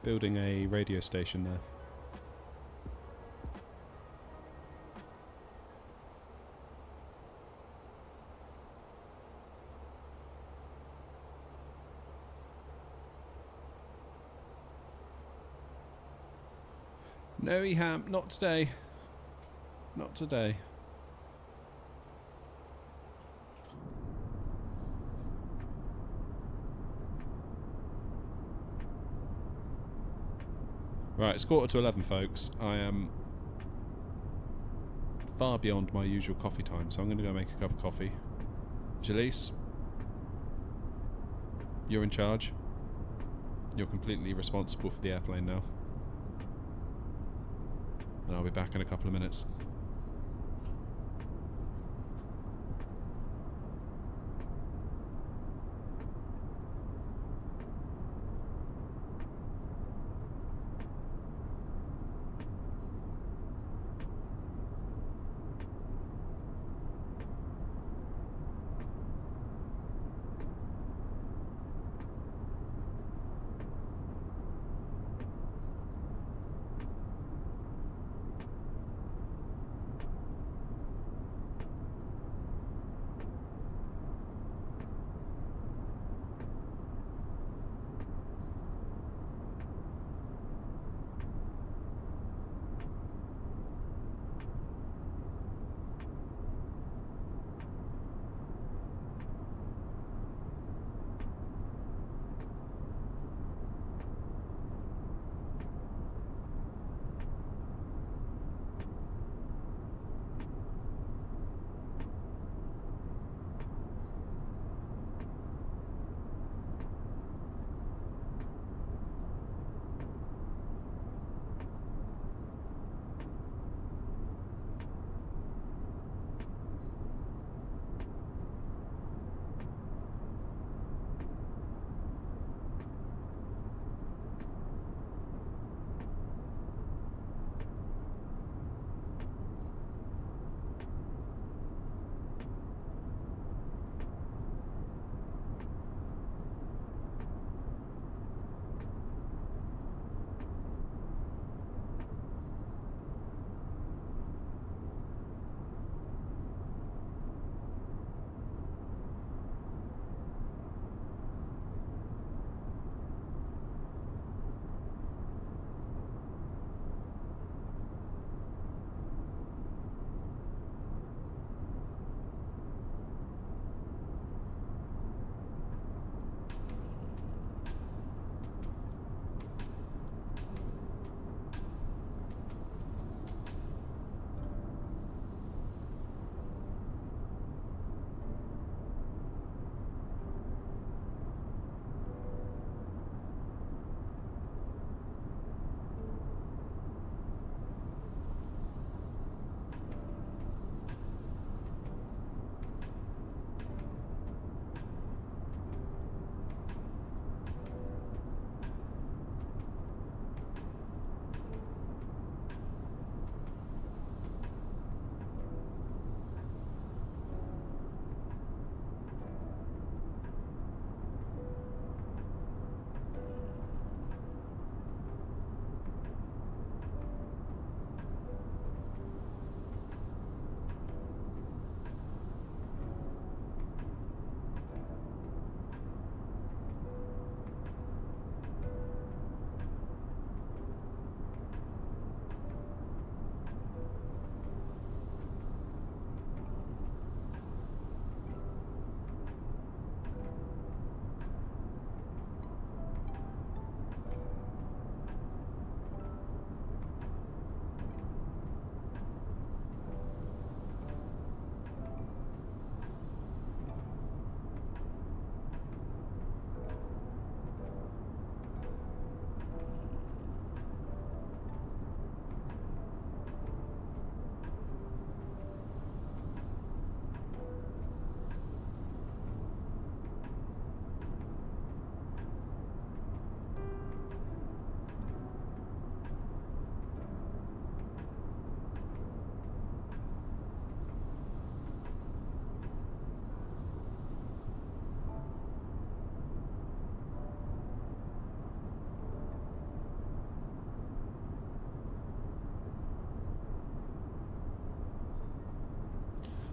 building a radio station there. No, Eham, not today. Not today. Right, it's 11:15, folks. I am far beyond my usual coffee time, so I'm going to go make a cup of coffee. Jalise, you're in charge. You're completely responsible for the airplane now. And I'll be back in a couple of minutes.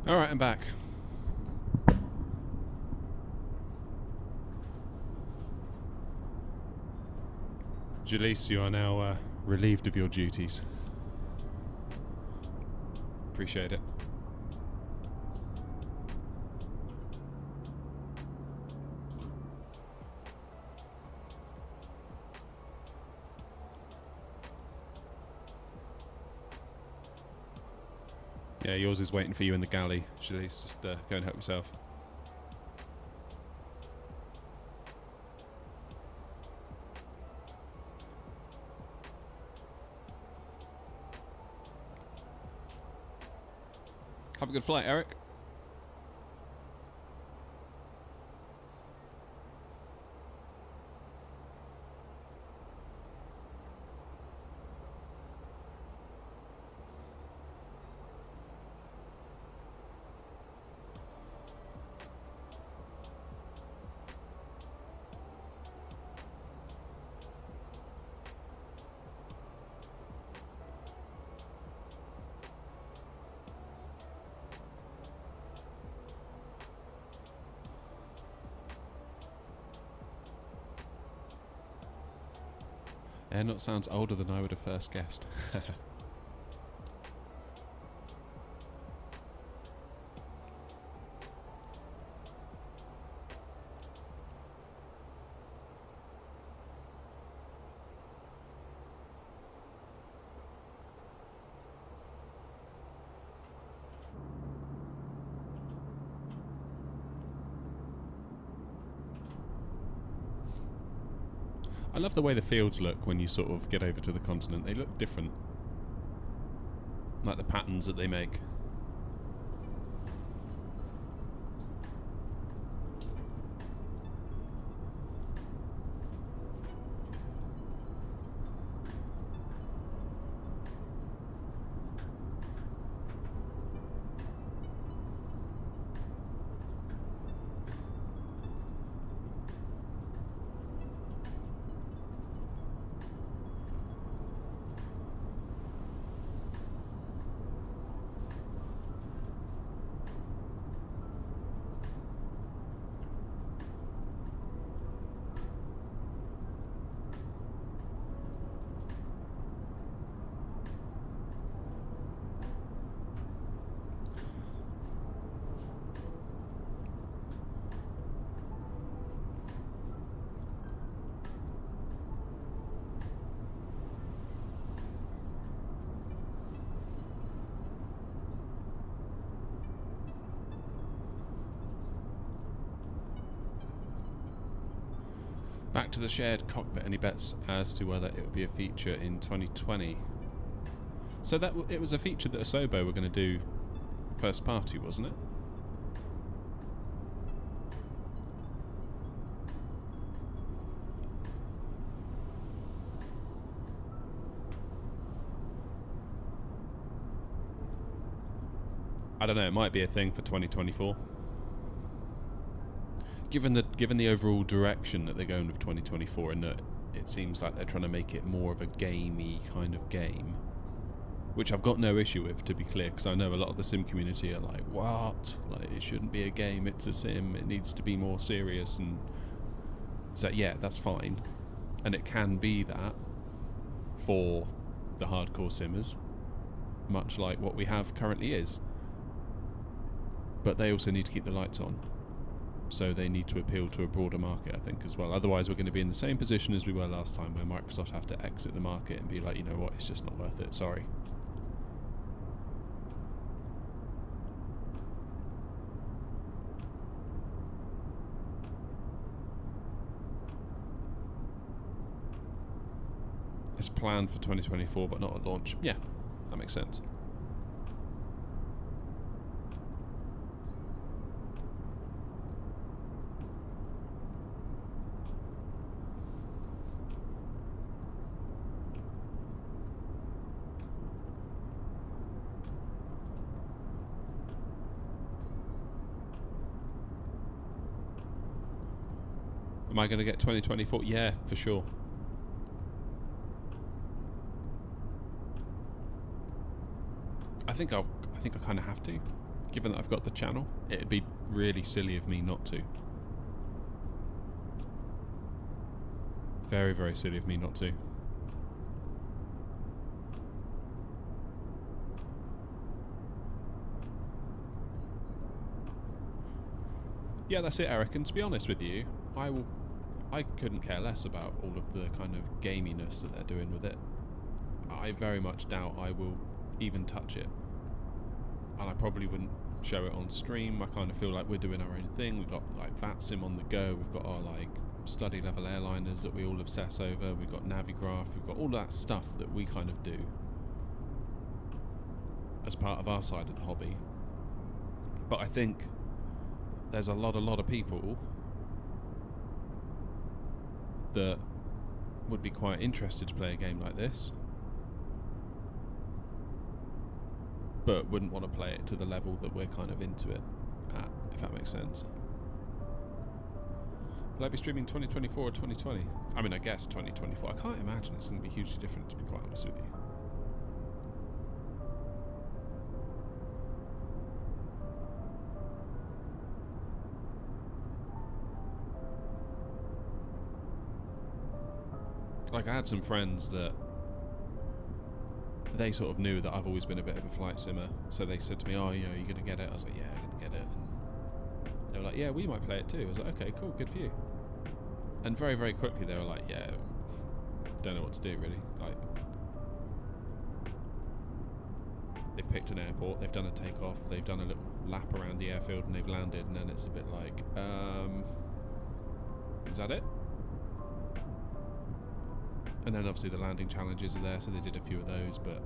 Alright, I'm back. Jalise, you are now relieved of your duties. Appreciate it. Yeah, yours is waiting for you in the galley, Jalise. Just go and help yourself. Have a good flight, Eric. Airnot sounds older than I would have first guessed. I love the way the fields look when you sort of get over to the continent. They look different. Like the patterns that they make. Back to the shared cockpit. Any bets as to whether it would be a feature in 2020? So that it was a feature that Asobo were going to do first party, wasn't it? I don't know. It might be a thing for 2024. Given the overall direction that they're going with 2024, and that it seems like they're trying to make it more of a gamey kind of game, which I've got no issue with, to be clear, because I know a lot of the sim community are like, what? Like, it shouldn't be a game, it's a sim, it needs to be more serious, and so yeah, that's fine. And it can be that for the hardcore simmers, much like what we have currently is. But they also need to keep the lights on. So they need to appeal to a broader market, I think, as well. Otherwise, we're going to be in the same position as we were last time, where Microsoft have to exit the market and be like, you know what, it's just not worth it, sorry. It's planned for 2024, but not at launch. Yeah, that makes sense. Am I going to get 2024? Yeah, for sure. I think I kind of have to, Given that I've got the channel, it'd be really silly of me not to. Very, very silly of me not to. Yeah, that's it, Eric. And to be honest with you, I couldn't care less about all of the kind of gaminess that they're doing with it. I very much doubt I will even touch it. And I probably wouldn't show it on stream. I kind of feel like we're doing our own thing. We've got like VATSIM on the go. We've got our like study level airliners that we all obsess over. We've got Navigraph. We've got all that stuff that we kind of do as part of our side of the hobby. But I think there's a lot of people that would be quite interested to play a game like this, but wouldn't want to play it to the level that we're kind of into it at, if that makes sense. Will I be streaming 2024 or 2020? I mean, I guess 2024. I can't imagine it's going to be hugely different, to be quite honest with you. Like, I had some friends that they sort of knew that I've always been a bit of a flight simmer, so they said to me, oh, you know, you're going to get it? I was like, yeah, I'm going to get it. And they were like, yeah, we might play it too. I was like, okay, cool, good for you. And very, very quickly they were like, yeah, don't know what to do, really. Like, they've picked an airport, they've done a takeoff, they've done a little lap around the airfield, and they've landed, and then it's a bit like, is that it? And then obviously the landing challenges are there, so they did a few of those, but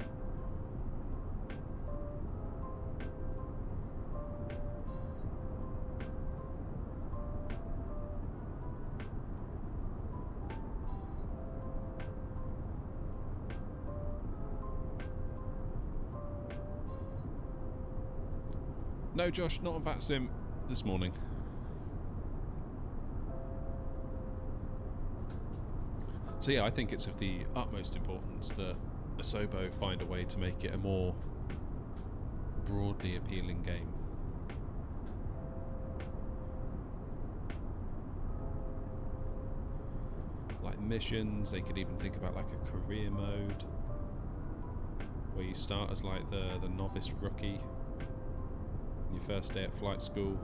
no, Josh, not on VATSIM this morning. So yeah, I think it's of the utmost importance that Asobo find a way to make it a more broadly appealing game. Like missions, they could even think about like a career mode where you start as like the novice rookie on your first day at flight school,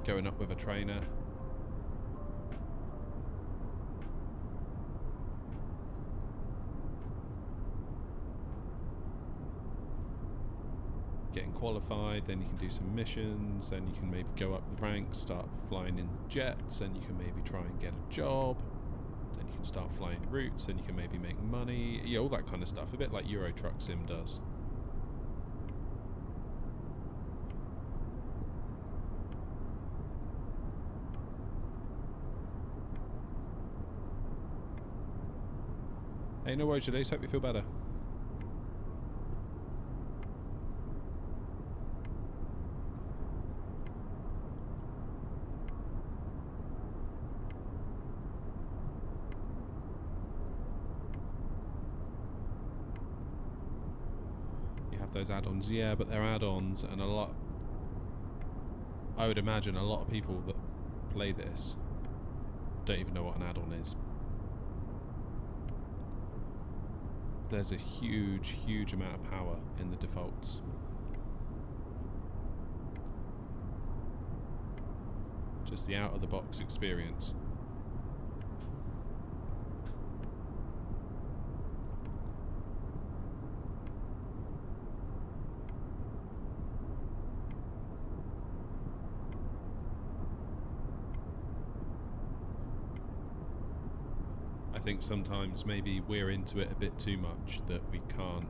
going up with a trainer. Getting qualified, then you can do some missions, then you can maybe go up the ranks, start flying in jets, then you can maybe try and get a job, then you can start flying routes, then you can maybe make money, yeah, all that kind of stuff, a bit like Euro Truck Sim does. Hey, no worries, Jade, hope you feel better. Those add-ons, yeah, but they're add-ons, and a lot, I would imagine a lot of people that play this don't even know what an add-on is. There's a huge amount of power in the defaults. Just the out-of-the-box experience. I think sometimes maybe we're into it a bit too much, that we can't,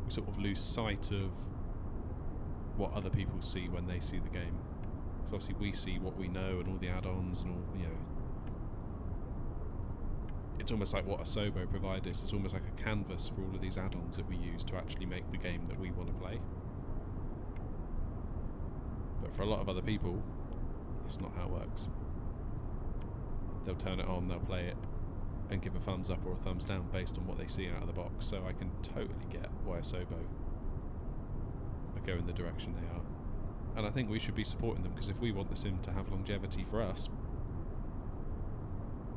we sort of lose sight of what other people see when they see the game. So obviously we see what we know and all the add-ons and all, you know. It's almost like what Asobo provide us. It's almost like a canvas for all of these add-ons that we use to actually make the game that we want to play. But for a lot of other people, that's not how it works. They'll turn it on, they'll play it, and give a thumbs up or a thumbs down based on what they see out of the box, so I can totally get why Asobo are going the direction they are. And I think we should be supporting them, because if we want the sim to have longevity for us,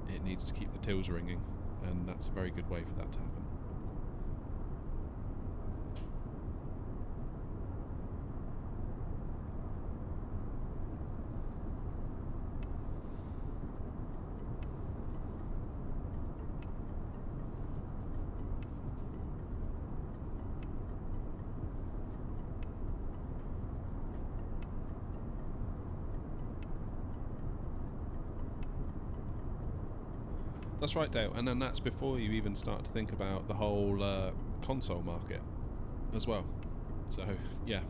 it needs to keep the tills ringing, and that's a very good way for that to happen. That's right, Dale, and then that's before you even start to think about the whole console market as well. So, yeah.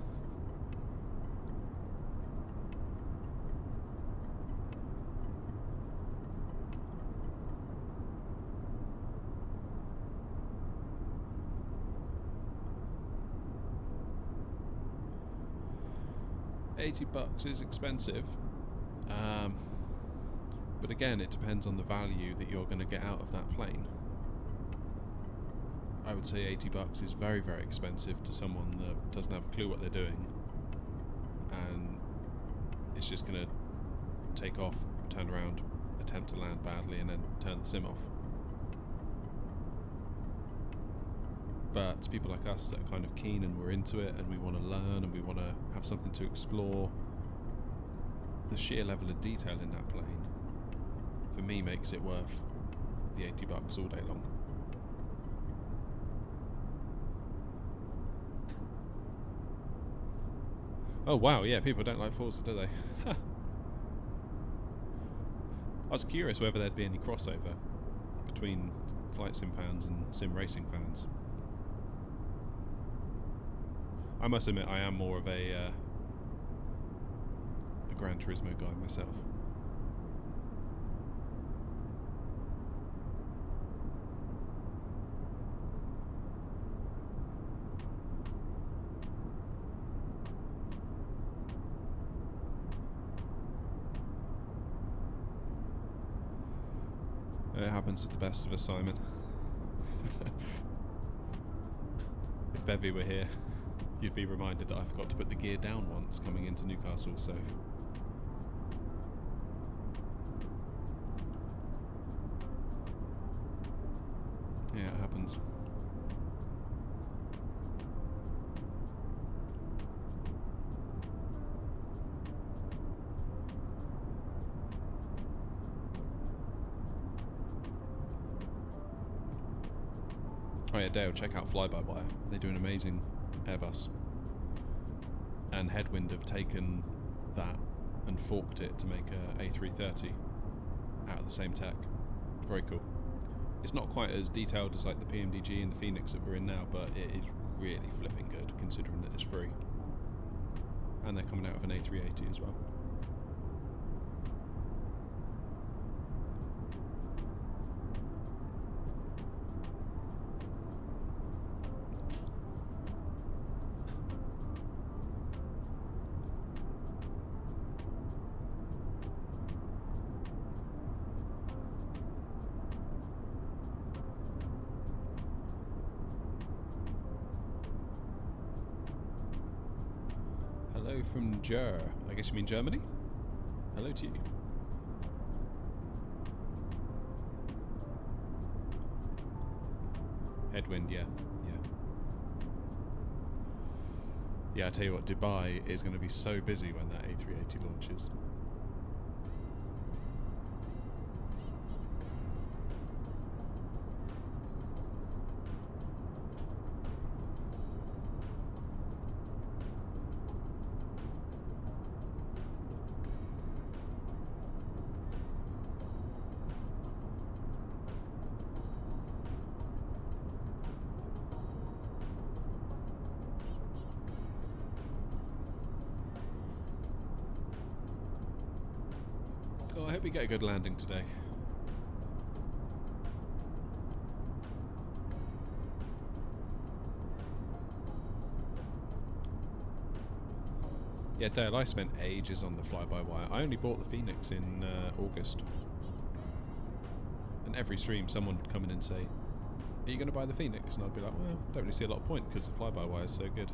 $80 is expensive. But again, it depends on the value that you're going to get out of that plane. I would say $80 is very, very expensive to someone that doesn't have a clue what they're doing, and it's just going to take off, turn around, attempt to land badly, and then turn the sim off. But to people like us that are kind of keen and we're into it and we want to learn and we want to have something to explore, the sheer level of detail in that plane for me makes it worth the $80 all day long. Oh wow, yeah, people don't like Forza, do they? I was curious whether there'd be any crossover between flight sim fans and sim racing fans. I must admit, I am more of a Gran Turismo guy myself. It happens to the best of us, Simon. If Bevy were here, you'd be reminded that I forgot to put the gear down once coming into Newcastle, so... yeah, it happens. Oh yeah, Dale, check out Fly-by-Wire. They do an amazing Airbus. And Headwind have taken that and forked it to make a A330 out of the same tech. Very cool. It's not quite as detailed as like the PMDG and the Fenix that we're in now, but it is really flipping good considering that it's free. And they're coming out of an A380 as well. Hello from I guess you mean Germany? Hello to you. Headwind, yeah. Yeah, I tell you what, Dubai is going to be so busy when that A380 launches. Oh, I hope we get a good landing today. Yeah, Dale, I spent ages on the fly-by-wire. I only bought the Fenix in August. And every stream someone would come in and say, are you going to buy the Fenix? And I'd be like, well, don't really see a lot of point because the fly-by-wire is so good.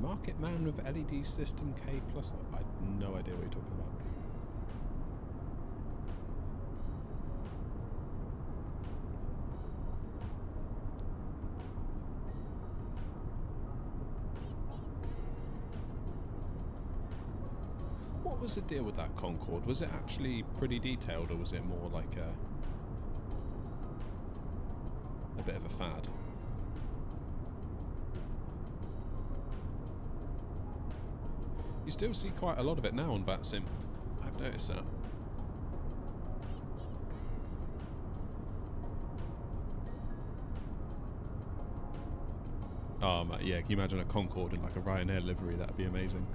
Market man with LED system K plus. I have no idea what you're talking about. What was the deal with that Concorde? Was it actually pretty detailed, or was it more like a bit of a fad? You still see quite a lot of it now on VATSIM. I've noticed that. Yeah, can you imagine a Concorde in like a Ryanair livery? That'd be amazing.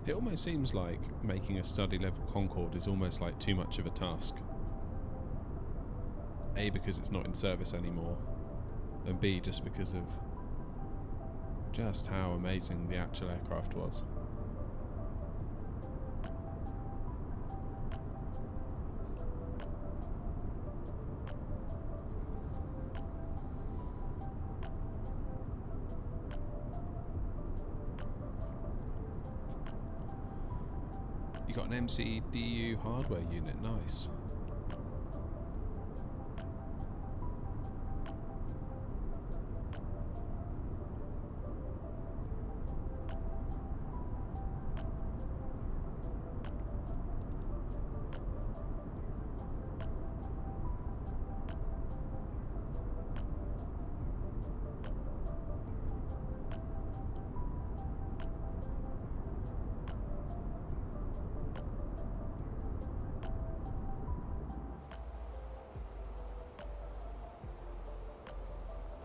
It almost seems like making a study level Concorde is almost like too much of a task. A, because it's not in service anymore, and B, just because of just how amazing the actual aircraft was. You got an MCDU hardware unit, nice.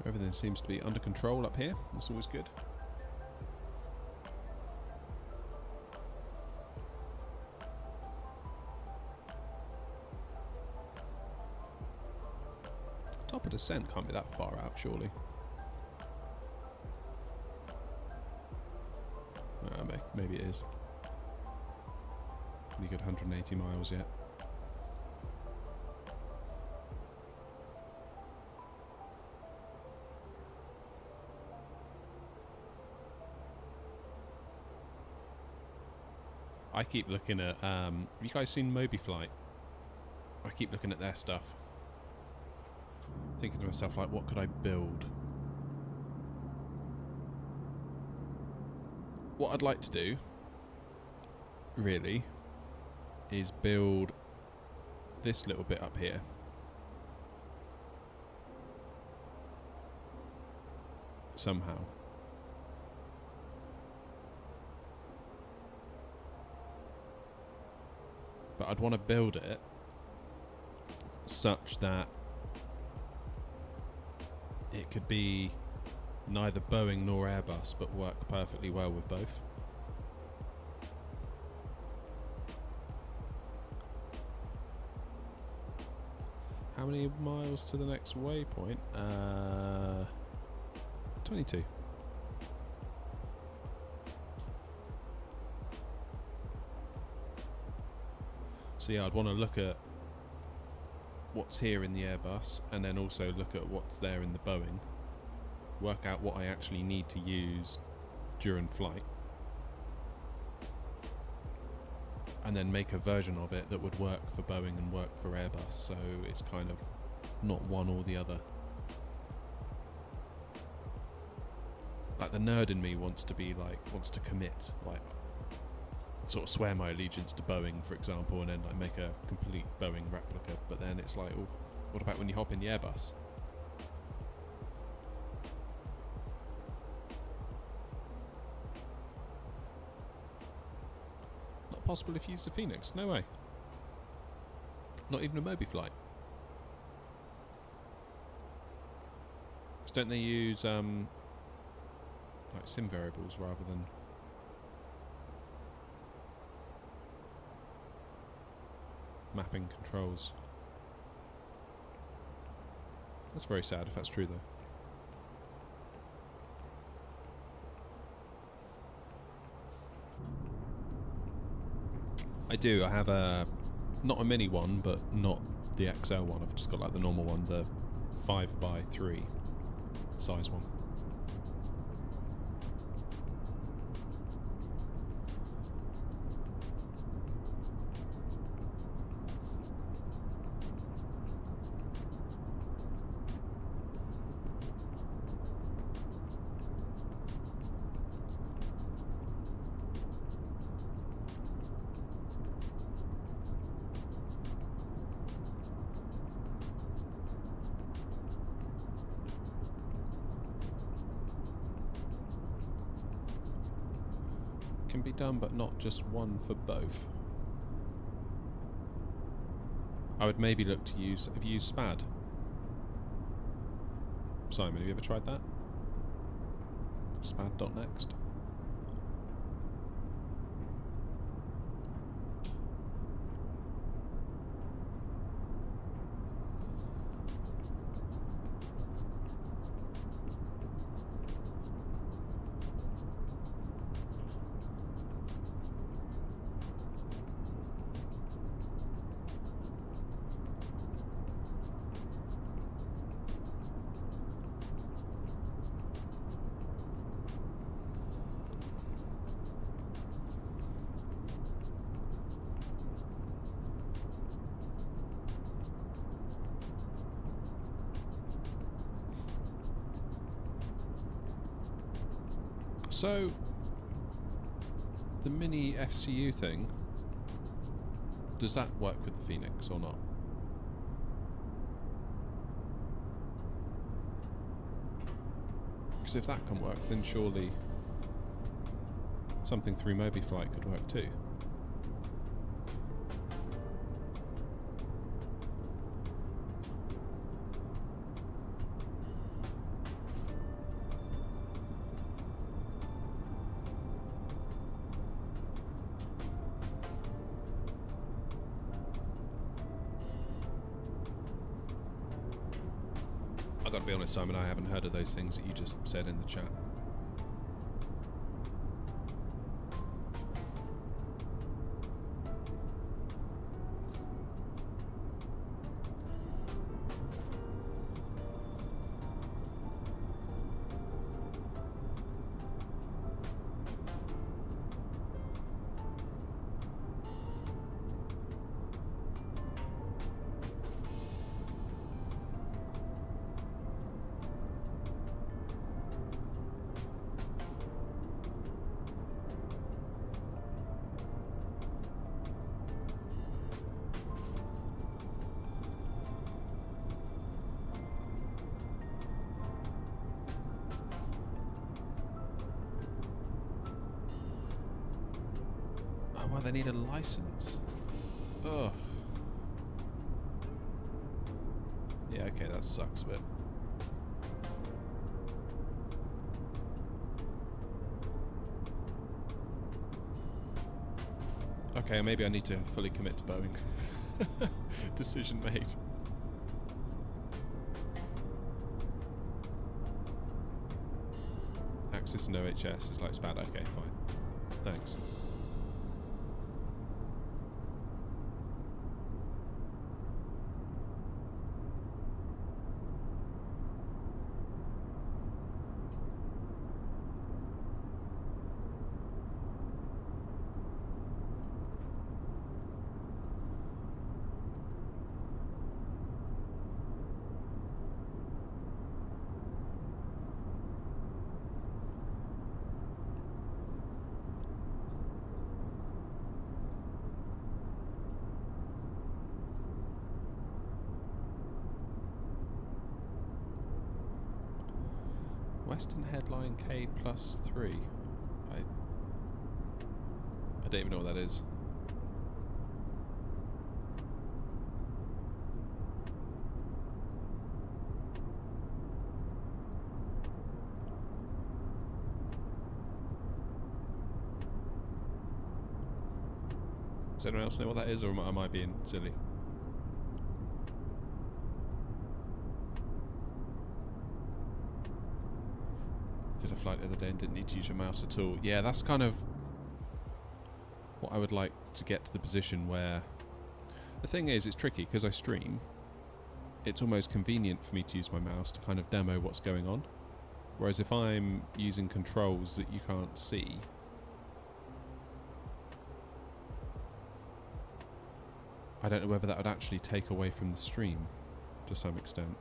Everything seems to be under control up here. That's always good. Top of descent can't be that far out, surely. Maybe it is. You got 180 miles yet. I keep looking at, have you guys seen Moby Flight? I keep looking at their stuff. Thinking to myself, like, what could I build? What I'd like to do, really, is build this little bit up here. Somehow. But I'd want to build it such that it could be neither Boeing nor Airbus, but work perfectly well with both. How many miles to the next waypoint? 22. So yeah, I'd want to look at what's here in the Airbus and then also look at what's there in the Boeing. Work out what I actually need to use during flight. And then make a version of it that would work for Boeing and work for Airbus, so it's kind of not one or the other. Like the nerd in me wants to commit, like sort of swear my allegiance to Boeing, for example, and then like make a complete Boeing replica. But then it's like, oh, what about when you hop in the Airbus? not possible if you use the Fenix. No way. Not even a Mobi flight. Don't they use like sim variables rather than mapping controls? That's very sad if that's true though. I do. I have a not a mini one, but not the XL one. I've just got like the normal one, the 5x3 size one. Can be done, but not just one for both. I would maybe look to use... Have you used SPAD? Simon, have you ever tried that? SPAD.next? So, the mini FCU thing, does that work with the Fenix or not? Because if that can work, then surely something through Mobi Flight could work too. I've got to be honest, Simon, I haven't heard of those things that you just said in the chat. Well, they need a license. Ugh. Yeah, okay, that sucks a bit. Okay, maybe I need to fully commit to Boeing. Decision made. Axis and OHS is like SPAD. Okay, fine. Thanks. Western headline K+3. I don't even know what that is. Does anyone else know what that is, or am I being silly? Did a flight the other day and didn't need to use your mouse at all. Yeah, that's kind of what I would like to get to the position where... The thing is, it's tricky because I stream. It's almost convenient for me to use my mouse to kind of demo what's going on. Whereas if I'm using controls that you can't see... I don't know whether that would actually take away from the stream to some extent.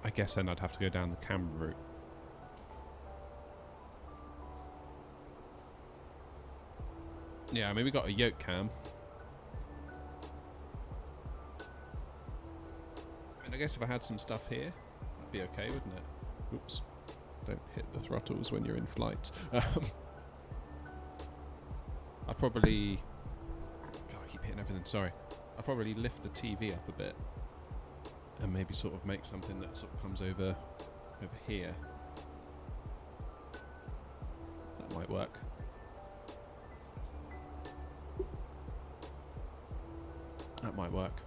I guess then I'd have to go down the camera route. Yeah, I mean, we got a yoke cam. I mean, I guess if I had some stuff here, that'd be okay, wouldn't it? Oops. Don't hit the throttles when you're in flight. I'd probably... God, I keep hitting everything, sorry. I'd probably lift the TV up a bit. And maybe sort of make something that sort of comes over here. That might work. That might work.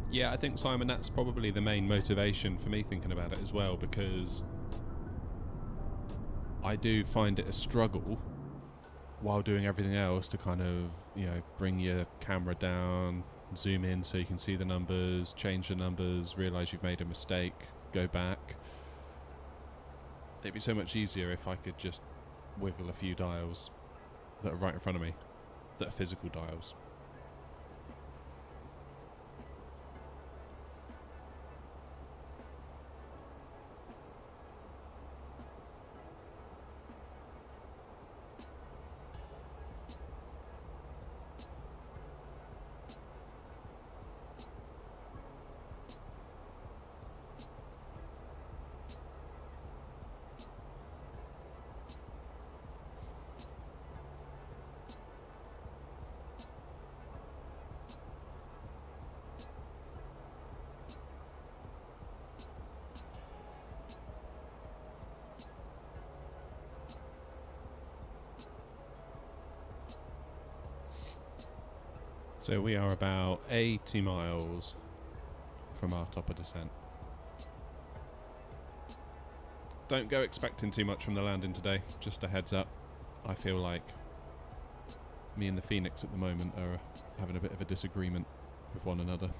Yeah, I think, Simon, that's probably the main motivation for me thinking about it as well, because I do find it a struggle while doing everything else to kind of, you know, bring your camera down, zoom in so you can see the numbers, change the numbers, realise you've made a mistake, go back. It'd be so much easier if I could just wiggle a few dials that are right in front of me, that are physical dials. So we are about 80 miles from our top of descent. Don't go expecting too much from the landing today, just a heads up. I feel like me and the Fenix at the moment are having a bit of a disagreement with one another.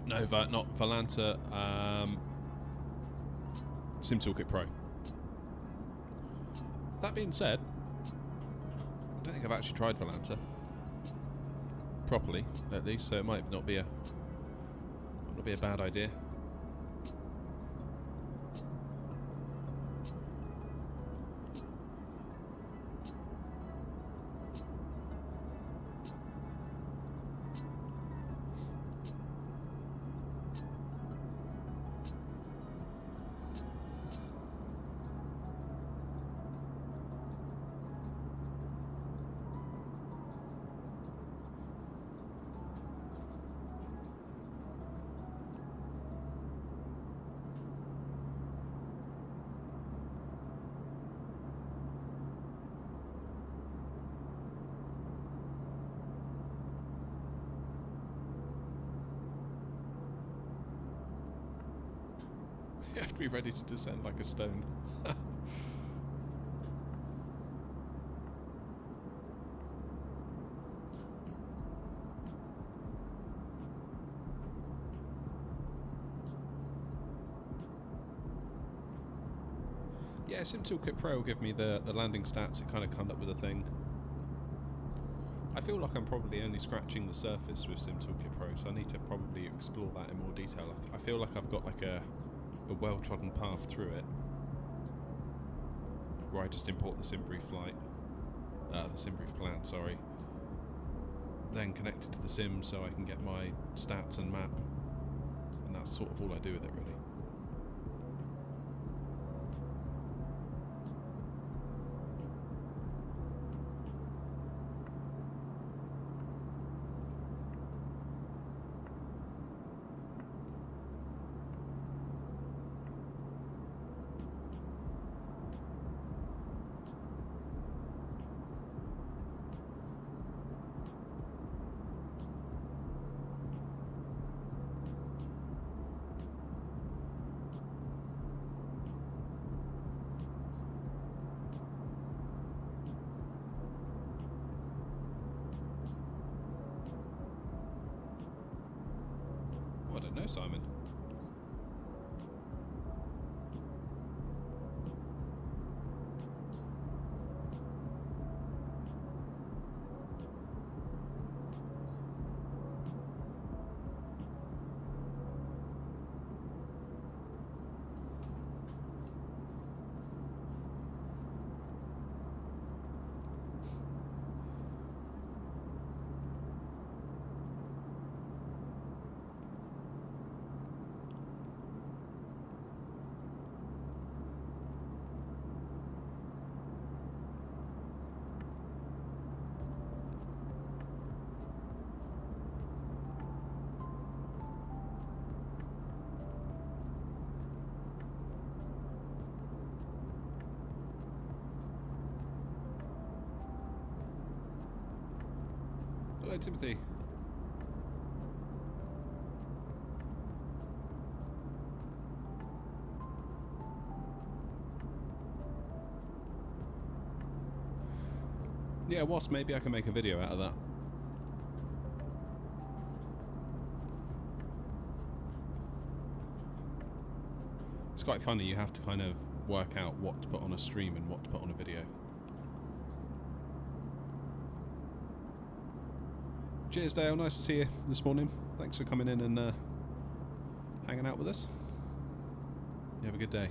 No, not Volanta. Sim Toolkit Pro. That being said, I don't think I've actually tried Volanta properly, at least, so it might not be a bad idea. have to be ready to descend like a stone. Yeah, Sim Toolkit Pro will give me the landing stats. It kind of comes up with a thing. I feel like I'm probably only scratching the surface with Sim Toolkit Pro, so I need to probably explore that in more detail. I feel like I've got like a well-trodden path through it, where I just import the SimBrief flight, the SimBrief plan, sorry, then connect it to the sim so I can get my stats and map, and that's sort of all I do with it really. Oh, I don't know, Simon. Hello, Timothy. Yeah, Wasp, maybe I can make a video out of that. It's quite funny, you have to kind of work out what to put on a stream and what to put on a video. Cheers, Dale. Nice to see you this morning. Thanks for coming in and hanging out with us. You have a good day.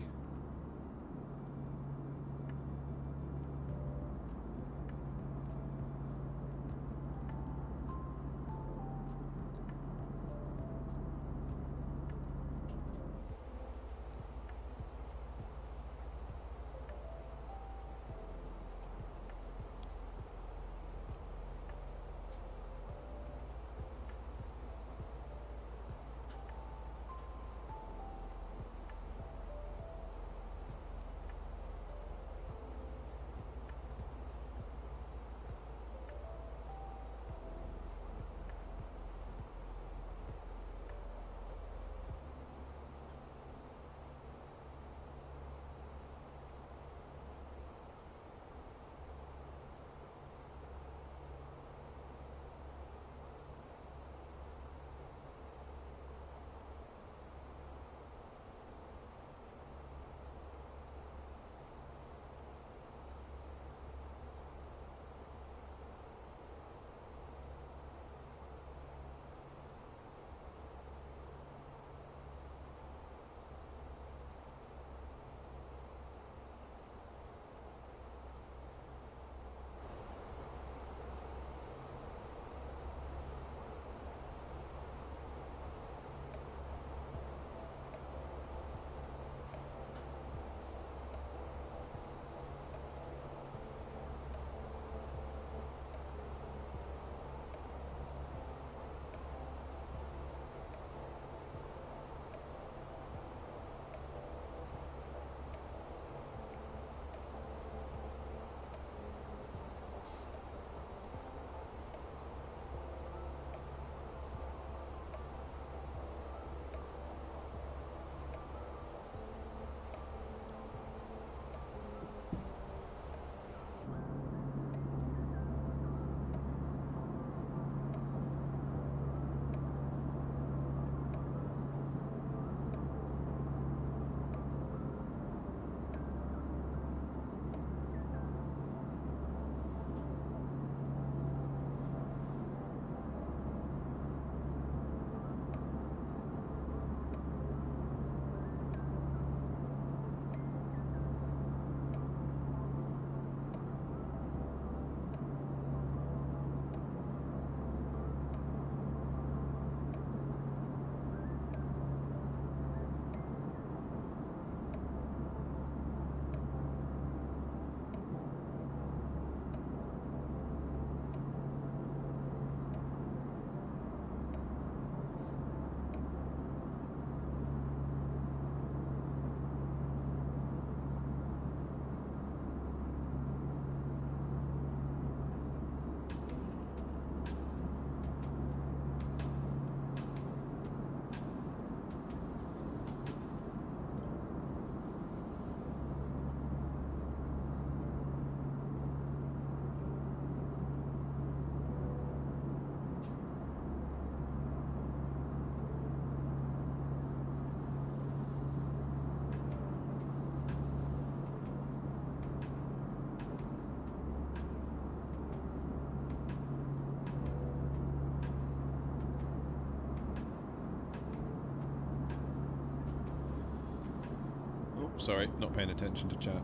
sorry, not paying attention to chat.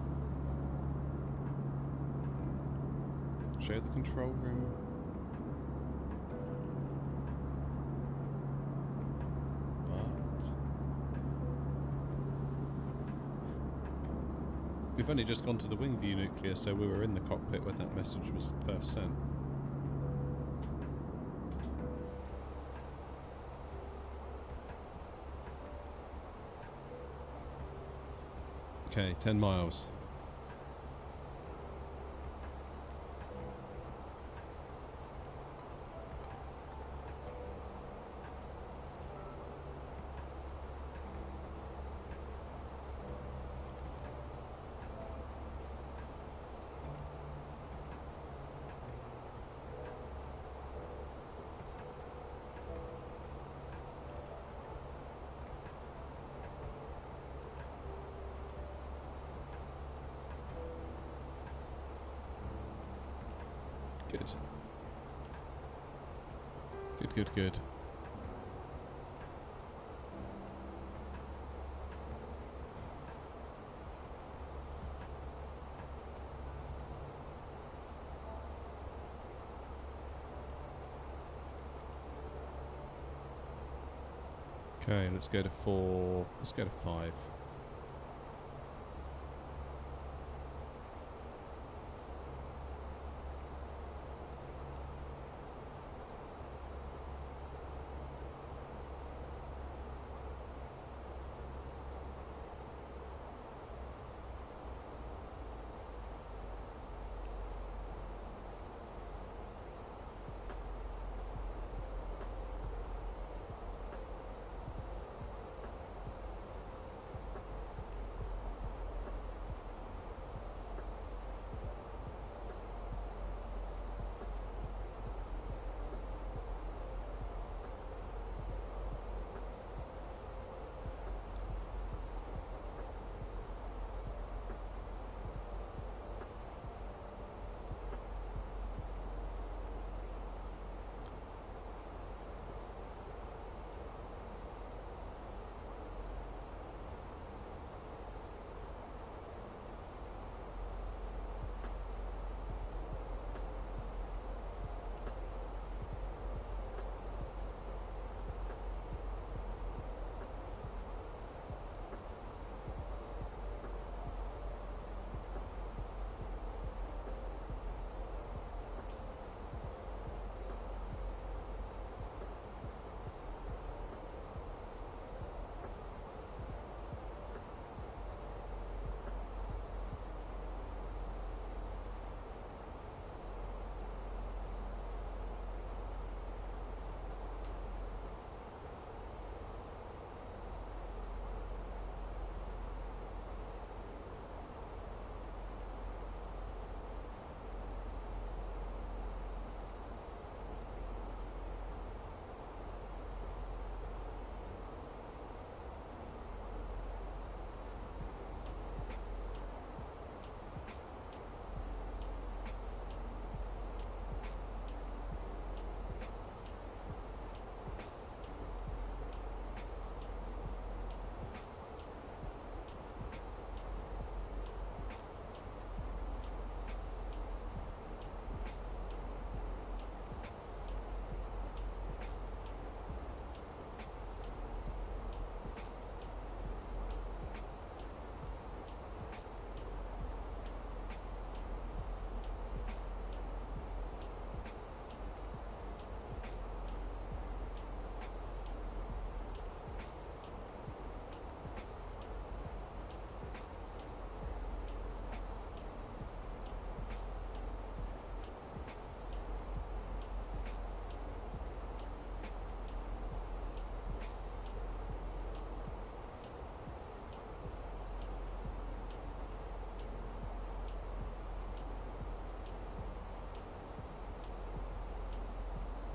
Show the control room. But we've only just gone to the wing view nuclear, so we were in the cockpit when that message was first sent. Okay, 10 miles. Good. Good, good, good. Okay, let's go to 4. Let's go to 5.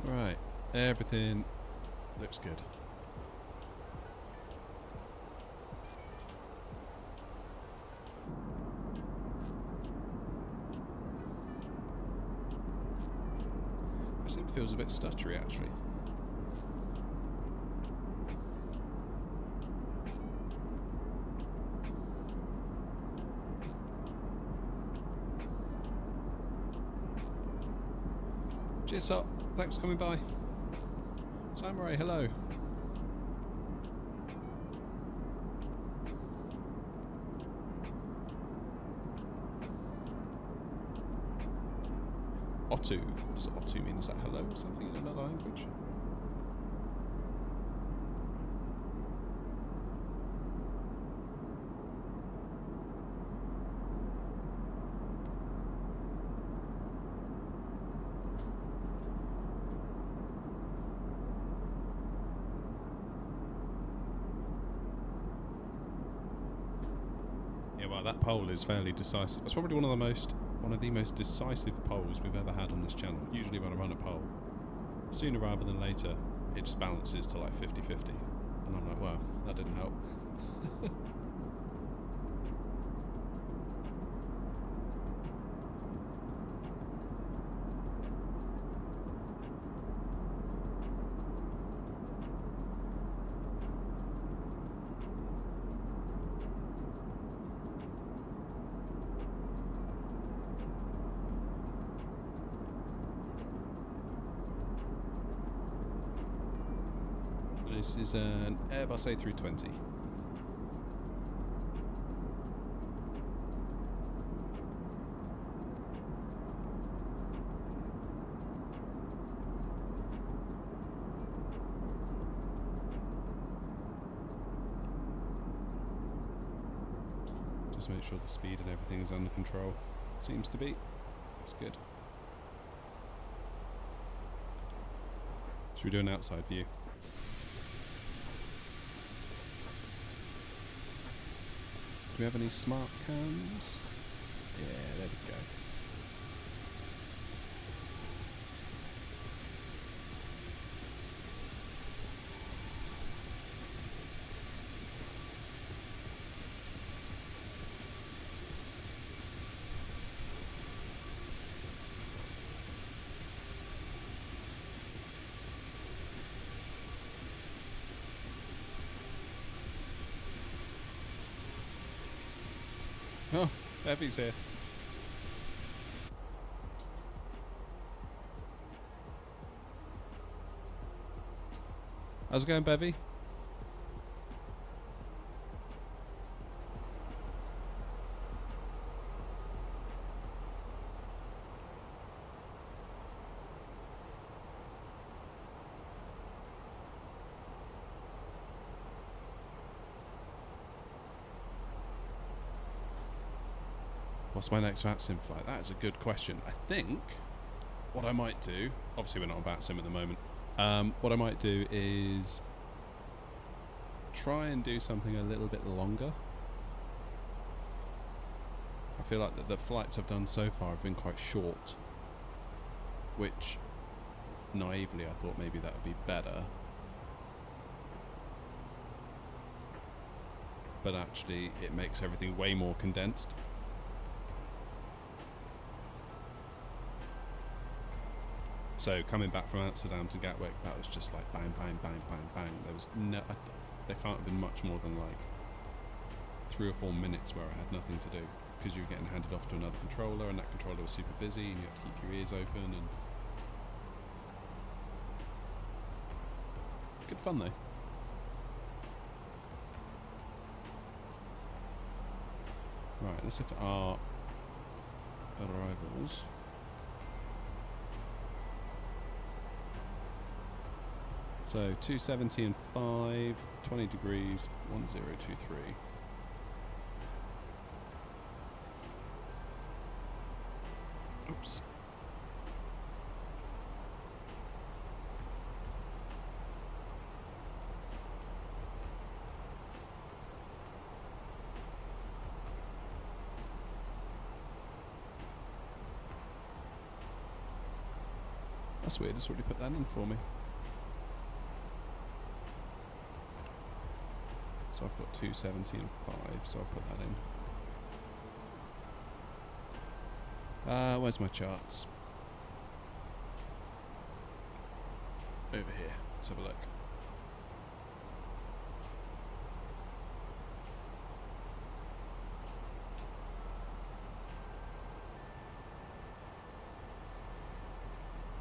Right, everything looks good. My sim feels a bit stuttery actually. Cheers, up. Thanks for coming by. Samurai, hello. Otu. What does Otu mean? Is that hello or something in another language? Yeah, well, that poll is fairly decisive. It's probably one of the most decisive polls we've ever had on this channel. Usually when I run a poll, sooner rather than later, it just balances to like 50-50. And I'm like, well, that didn't help. This is an Airbus A320. Just make sure the speed and everything is under control. Seems to be. That's good. Should we do an outside view? Do we have any smart cams? Yeah, there we go. Oh, Bevy's here. How's it going, Bevy? What's my next VATSIM flight? That is a good question. I think what I might do, obviously we're not on VATSIM at the moment, what I might do is try and do something a little bit longer. I feel like the flights I've done so far have been quite short, which naively I thought maybe that would be better. But actually it makes everything way more condensed. So coming back from Amsterdam to Gatwick, that was just like bang, bang, bang, bang, bang. There was there can't have been much more than like 3 or 4 minutes where I had nothing to do, because you were getting handed off to another controller, and that controller was super busy, and you had to keep your ears open. And good fun though. Right, let's look at our arrivals. So 270 and 5, 20 degrees, 1023. Oops. That's weird, it's already put that in for me. So I've got 270 and 5, so I'll put that in. Where's my charts? Over here. Let's have a look.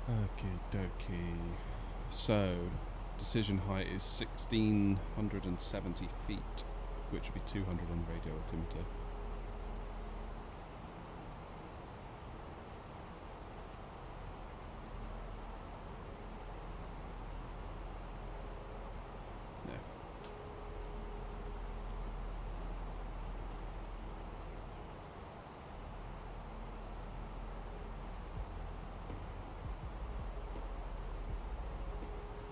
Okie dokie. So, decision height is 1670 feet, which would be 200 on the radio altimeter. No.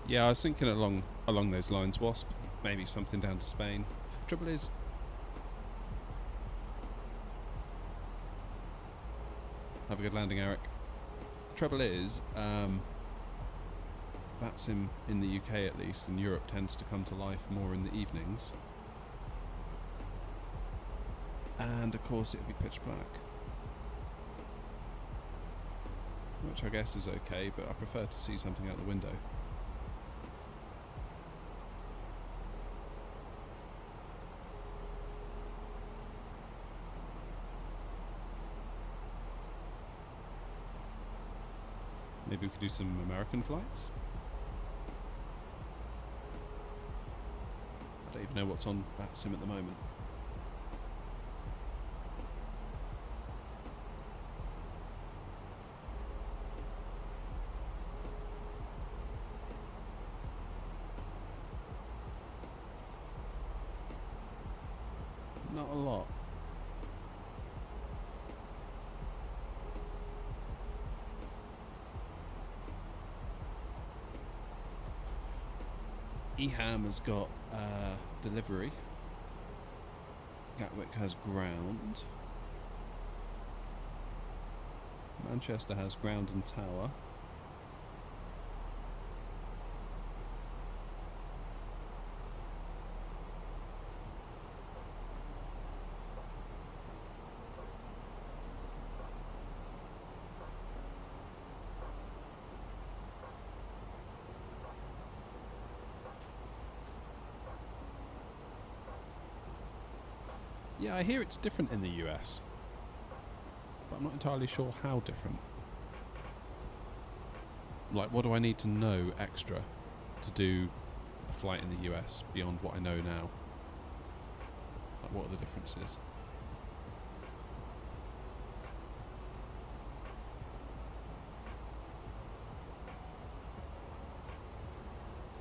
Yeah, I was thinking along those lines, Wasp. Maybe something down to Spain. Trouble is, have a good landing, Eric. Trouble is, that's in the UK at least, and Europe tends to come to life more in the evenings. And of course it'll be pitch black. Which I guess is okay, but I prefer to see something out the window. Maybe we could do some American flights. I don't even know what's on that sim at the moment. Not a lot. Eham has got delivery. Gatwick has ground. Manchester has ground and tower. Yeah, I hear it's different in the US, but I'm not entirely sure how different. Like, what do I need to know extra to do a flight in the US beyond what I know now? Like, what are the differences?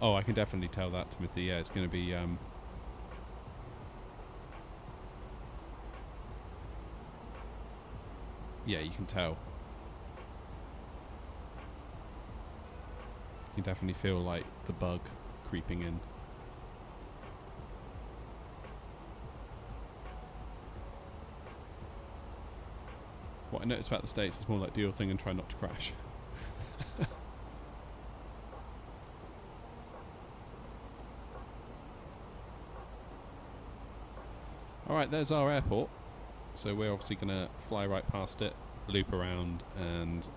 Oh, I can definitely tell that, Timothy. Yeah, it's going to be yeah, you can tell. You can definitely feel like the bug creeping in. What I notice about the States is more like do your thing and try not to crash. Alright, there's our airport. So we're obviously going to fly right past it, loop around, and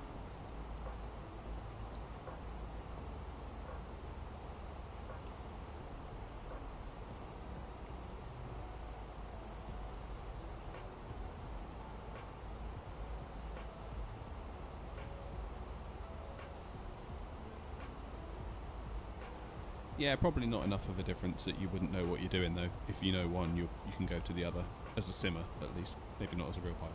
yeah, probably not enough of a difference that you wouldn't know what you're doing though. If you know one, you can go to the other as a simmer at least, maybe not as a real pilot.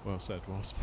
Well said, Wasp.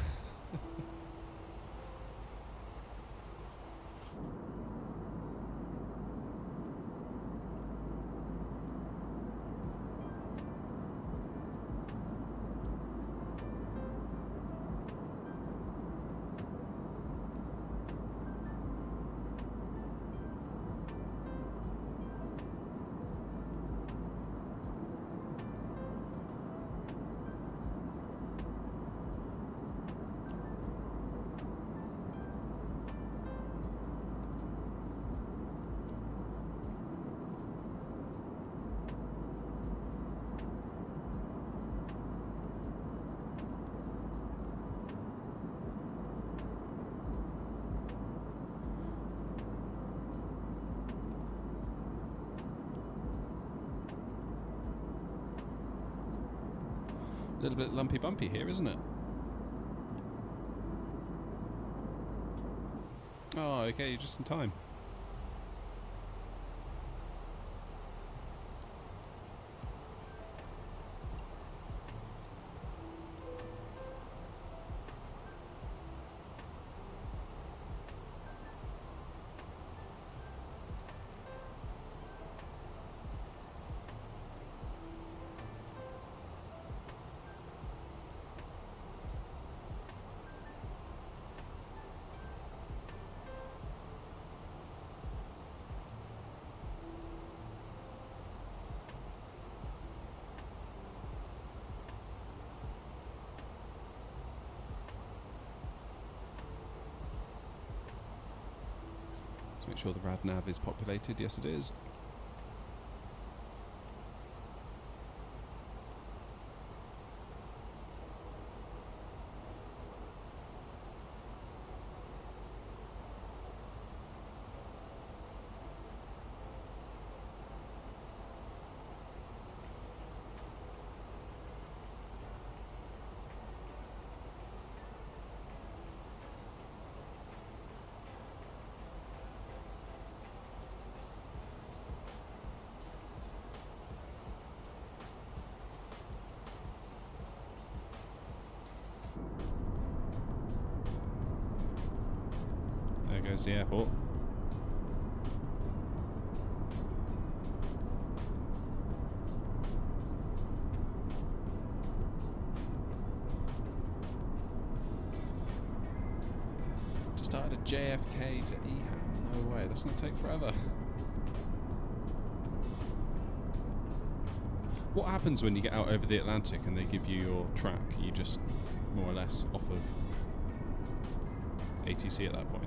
A little bit lumpy bumpy here, isn't it? Oh, okay, you're just in time. Let's make sure the rad nav is populated. Yes, it is. There goes the airport. Just started a JFK to EHAM. No way, that's going to take forever. What happens when you get out over the Atlantic and they give you your track? You just more or less off of ATC at that point.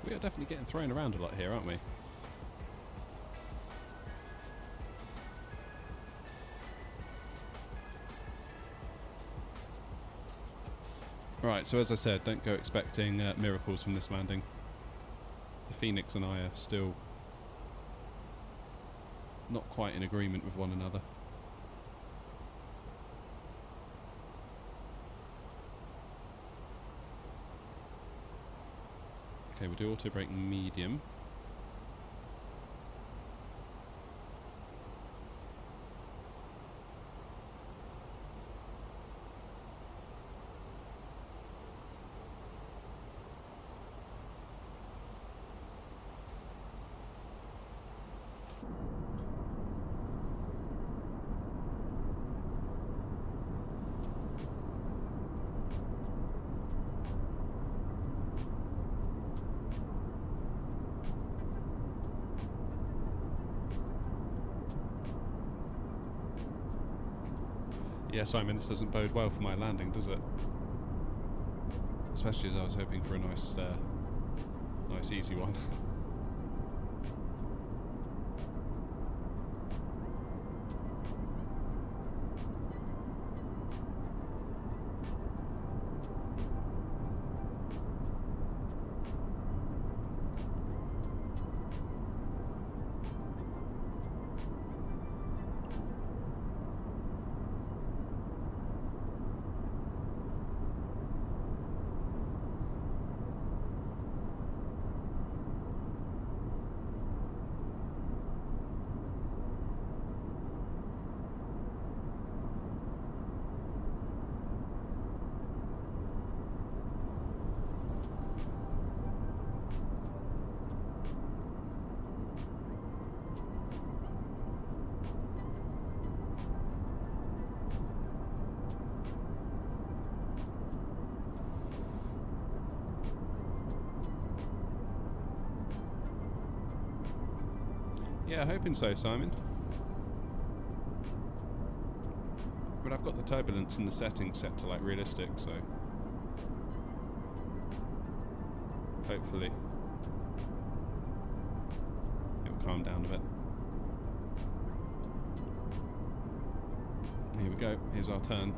We are definitely getting thrown around a lot here, aren't we? Right, so as I said, don't go expecting miracles from this landing. The Fenix and I are still not quite in agreement with one another. Okay, we'll do auto brake medium. Yeah, Simon, this doesn't bode well for my landing, does it? Especially as I was hoping for a nice, nice easy one. Yeah, hoping so, Simon. But I've got the turbulence in the settings set to like realistic, so hopefully it'll calm down a bit. Here we go, here's our turn.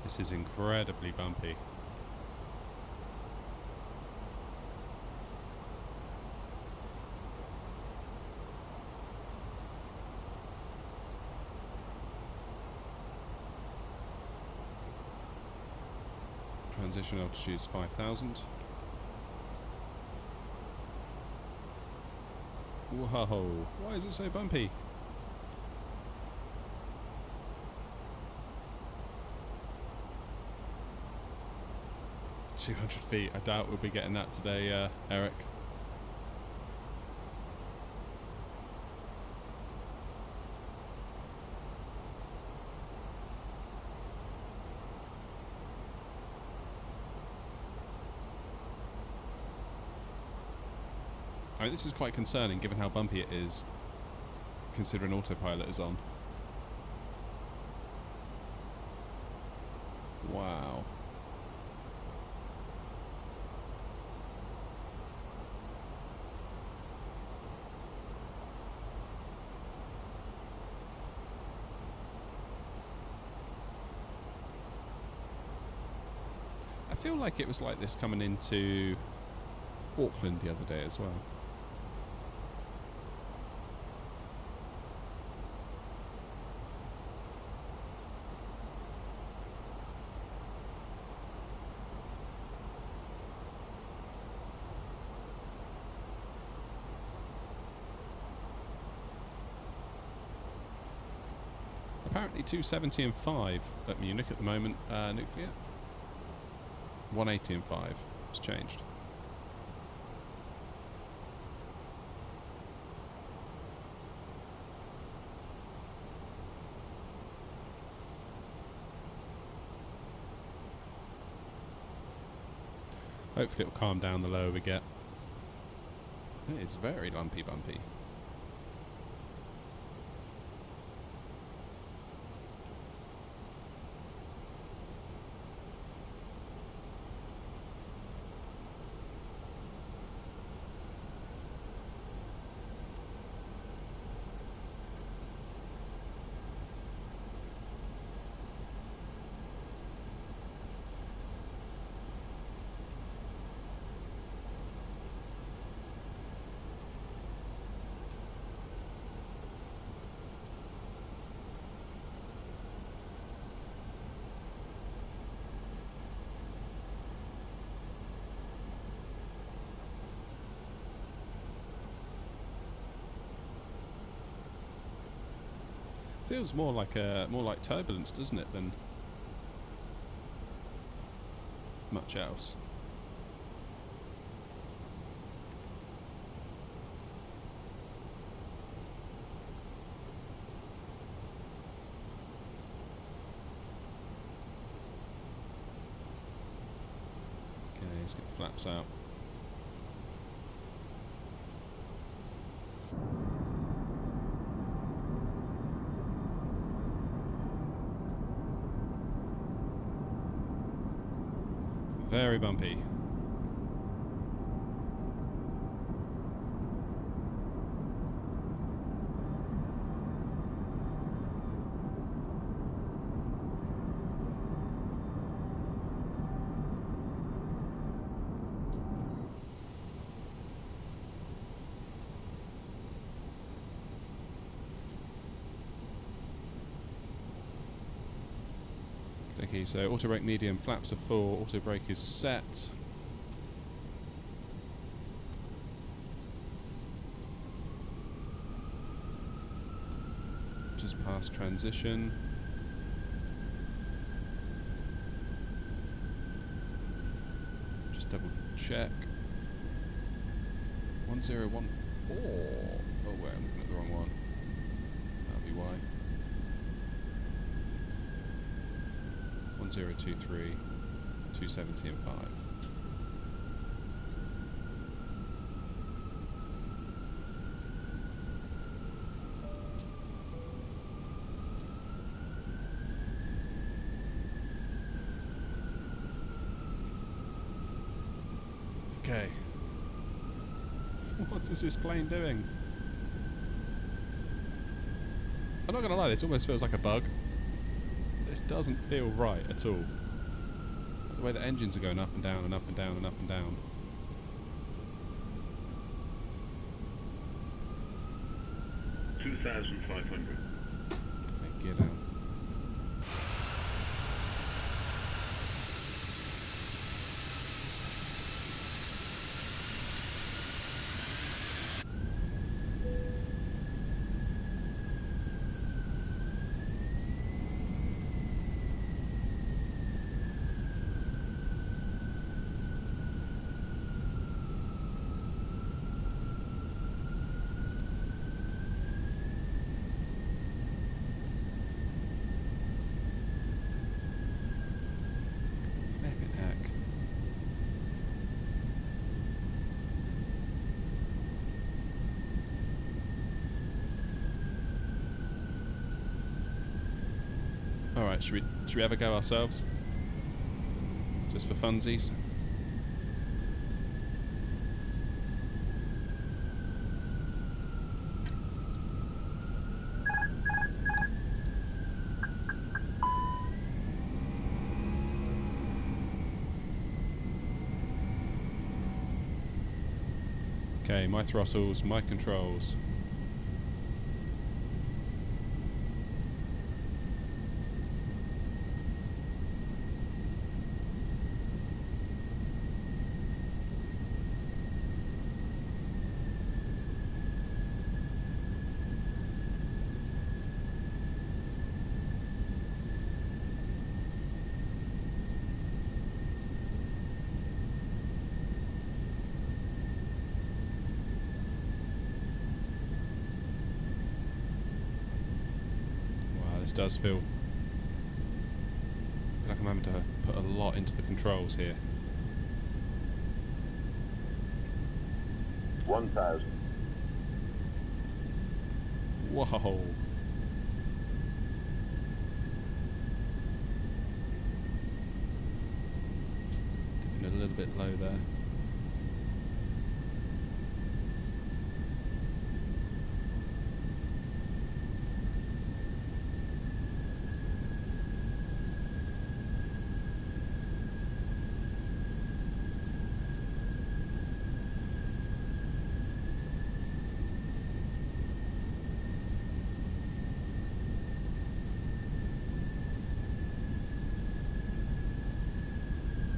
This is incredibly bumpy. Transition altitude is 5,000. Whoa, why is it so bumpy? $200 feet. I doubt we'll be getting that today, Eric. I mean, this is quite concerning given how bumpy it is, considering autopilot is on. Wow. I feel like it was like this coming into Auckland the other day as well. Apparently 270 and 5 at Munich at the moment, nuclear. 180 and 5. It's changed. Hopefully it'll calm down the lower we get. It is very lumpy bumpy. Feels more like turbulence, doesn't it, than much else. Okay, let's get the flaps out. Very bumpy. Okay, so auto brake medium, flaps are full, auto brake is set. Just past transition. Just double check. 1014. Oh wait, I'm looking at the wrong one. That'll be why. 1023, 270 and 5. Okay. What is this plane doing? I'm not gonna lie, this almost feels like a bug. This doesn't feel right at all. The way the engines are going up and down and up and down and up and down. $2,500. Okay, gear down. Alright, should we have a go ourselves? Just for funsies? Okay, my throttles, my controls. This does feel like I'm having to put a lot into the controls here. 1,000. Whoa. Dipping a little bit low there.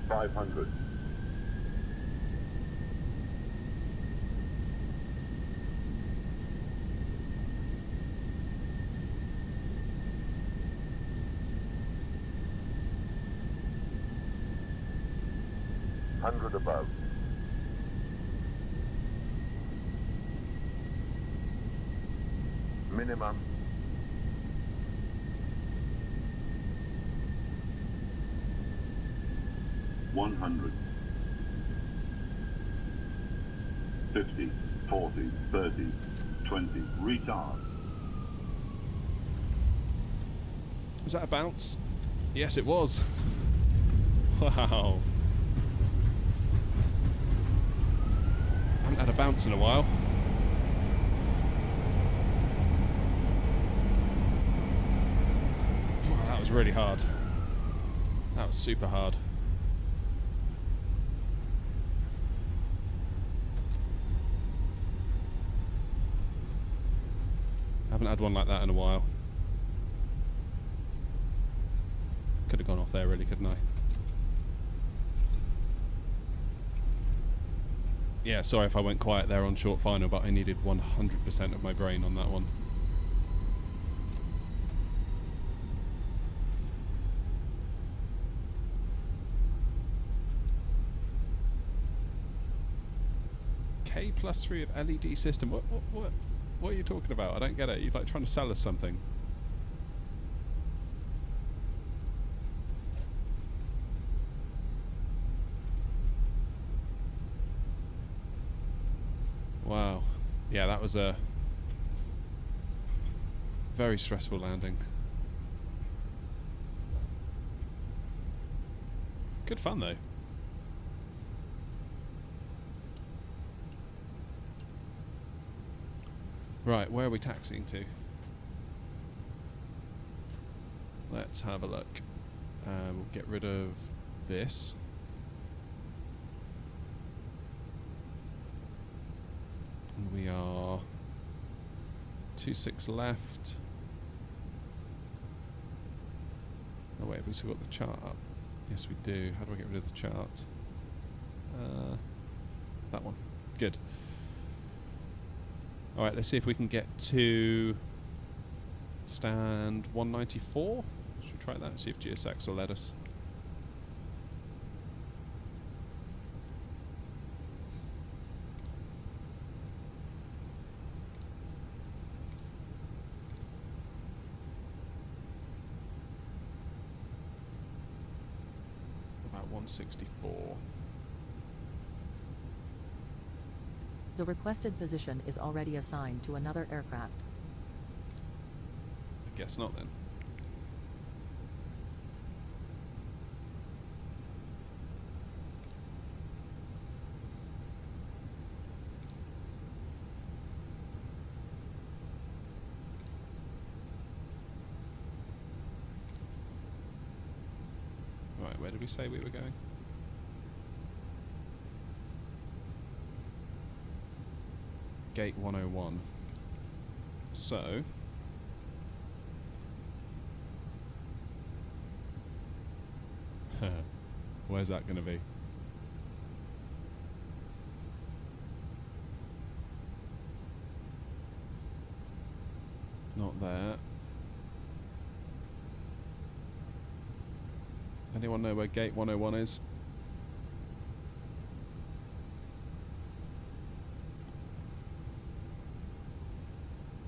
$500. 100 above. Minimum. $100. 50, 40, 30, 20. Retard. Was that a bounce? Yes, it was. Wow. Haven't had a bounce in a while. Wow, that was really hard. That was super hard. Haven't had one like that in a while. Could have gone off there really, couldn't I? Yeah, sorry if I went quiet there on short final, but I needed 100% of my brain on that one. K+3 of LED system. What are you talking about? I don't get it. You're like trying to sell us something. Wow. Yeah, that was a very stressful landing. Good fun though. Right, where are we taxiing to? Let's have a look. We'll get rid of this. We are 26 left. Oh wait, have we still got the chart up? Yes we do. How do I get rid of the chart? That one. Good. Alright, let's see if we can get to stand 194. Should we try that? See if GSX will let us. About 164. The requested position is already assigned to another aircraft. I guess not then. Right, where did we say we were going? Gate 101. So where's that going to be? Not there. Anyone know where gate 101 is?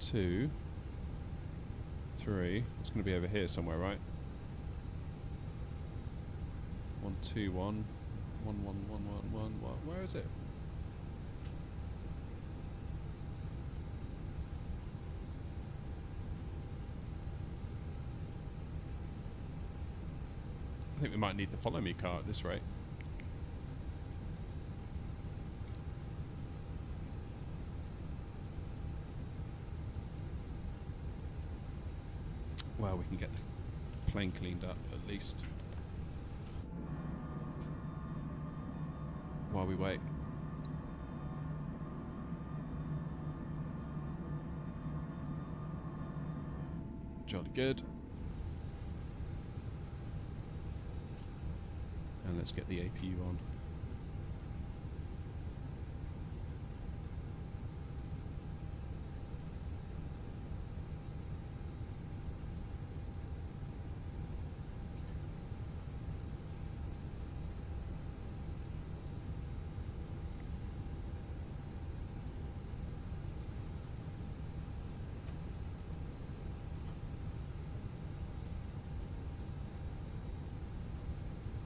2, 3. It's going to be over here somewhere, right? 1, 2, 1, 1, 1, 1, 1, 1, 1. Where is it? I think we might need the follow me car at this rate. Well, we can get the plane cleaned up at least while we wait. Jolly good. And let's get the APU on.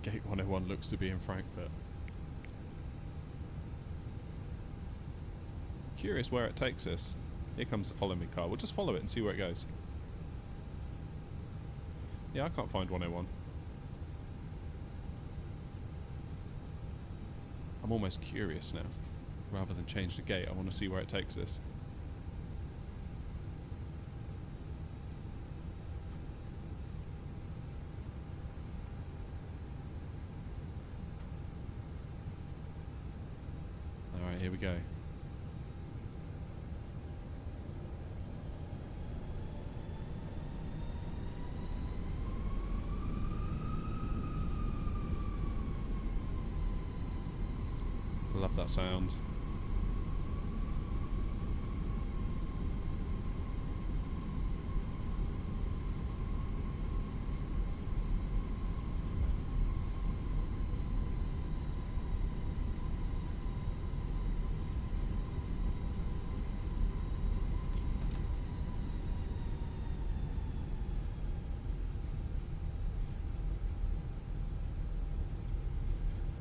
Gate 101 looks to be in Frankfurt. Curious where it takes us. Here comes the follow me car. We'll just follow it and see where it goes. Yeah, I can't find 101. I'm almost curious now. Rather than change the gate, I want to see where it takes us. Alright, here we go. Love that sound.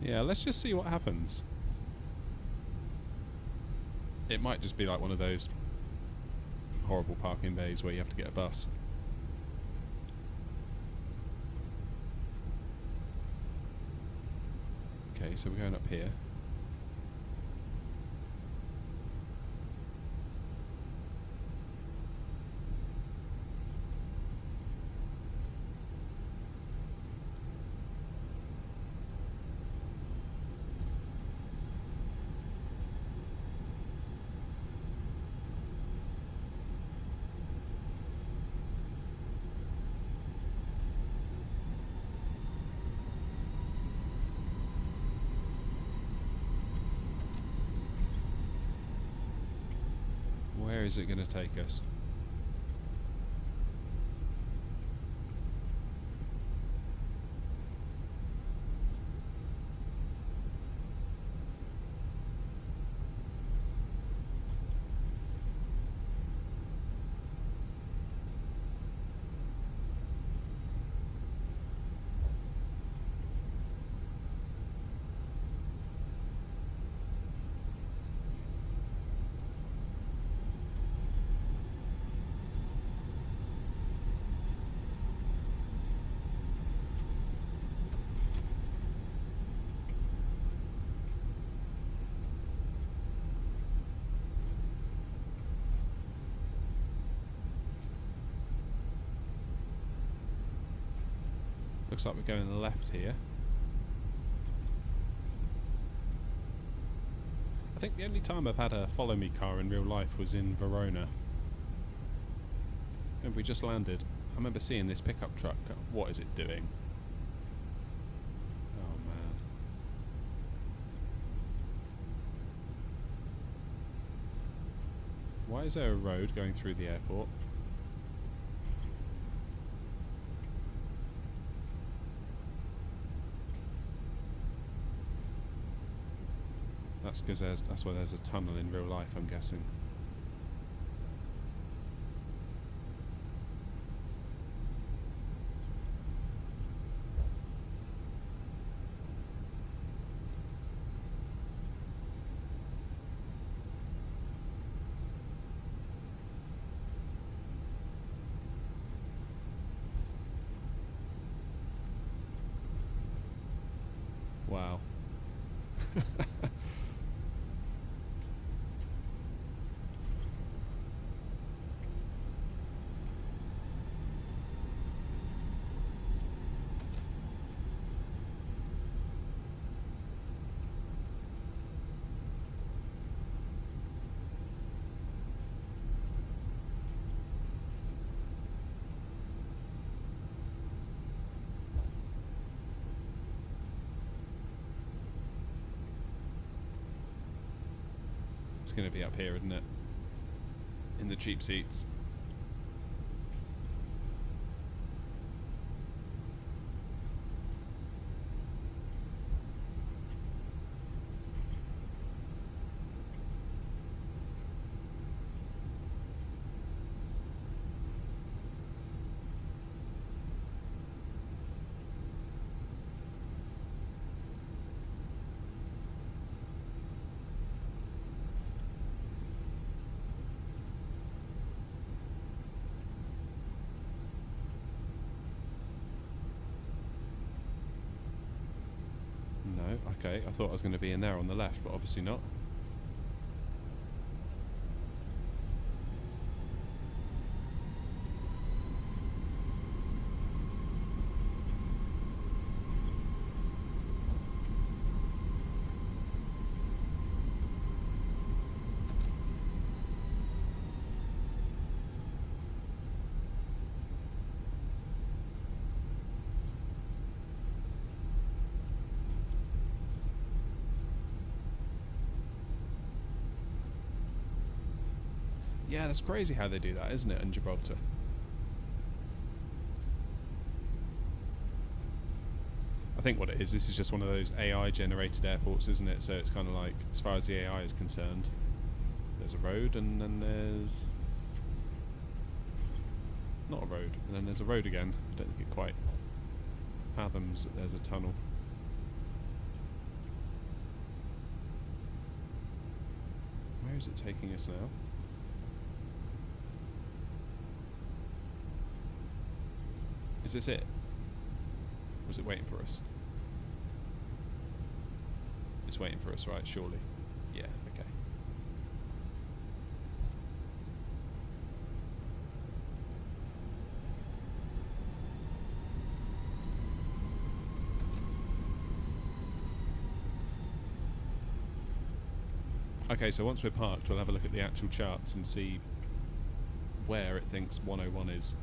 Yeah, let's just see what happens. It might just be like one of those horrible parking bays where you have to get a bus. Okay, so we're going up here. Where is it going to take us? Looks like we're going left here. I think the only time I've had a follow me car in real life was in Verona. And we just landed. I remember seeing this pickup truck. What is it doing? Oh man. Why is there a road going through the airport? That's because that's where there's a tunnel in real life, I'm guessing. Wow. It's going to be up here, isn't it? In the cheap seats. No, okay. I thought I was going to be in there on the left, but obviously not. Yeah, that's crazy how they do that, isn't it, in Gibraltar? I think what it is, this is just one of those AI-generated airports, isn't it? So it's kind of like, as far as the AI is concerned, there's a road and then there's... not a road, and then there's a road again. I don't think it quite fathoms that there's a tunnel. Where is it taking us now? Is this it? Or is it waiting for us? It's waiting for us, right? Surely. Yeah, okay. Okay, so once we're parked, we'll have a look at the actual charts and see where it thinks 101 is.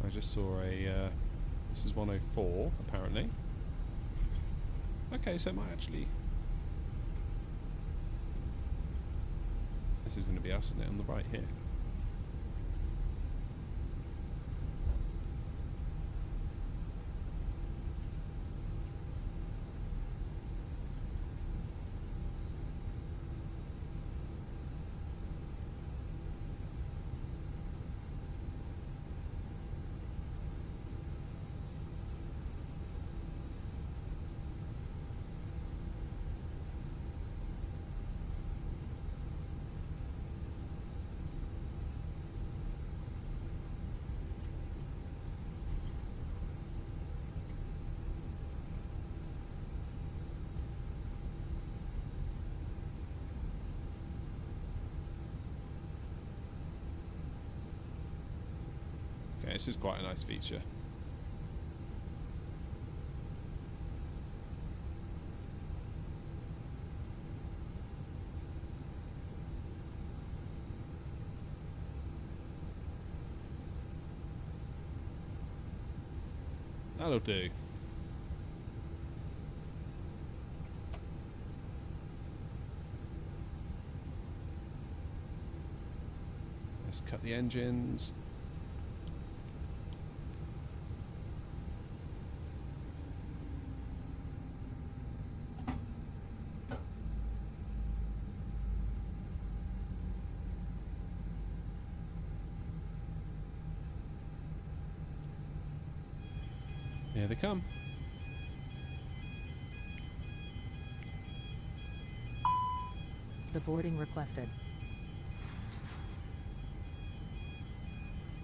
I just saw a, this is 104 apparently. Okay, so it might actually, this is going to be us, isn't it, on the right here. Okay, this is quite a nice feature. That'll do. Let's cut the engines. Here they come. The boarding requested.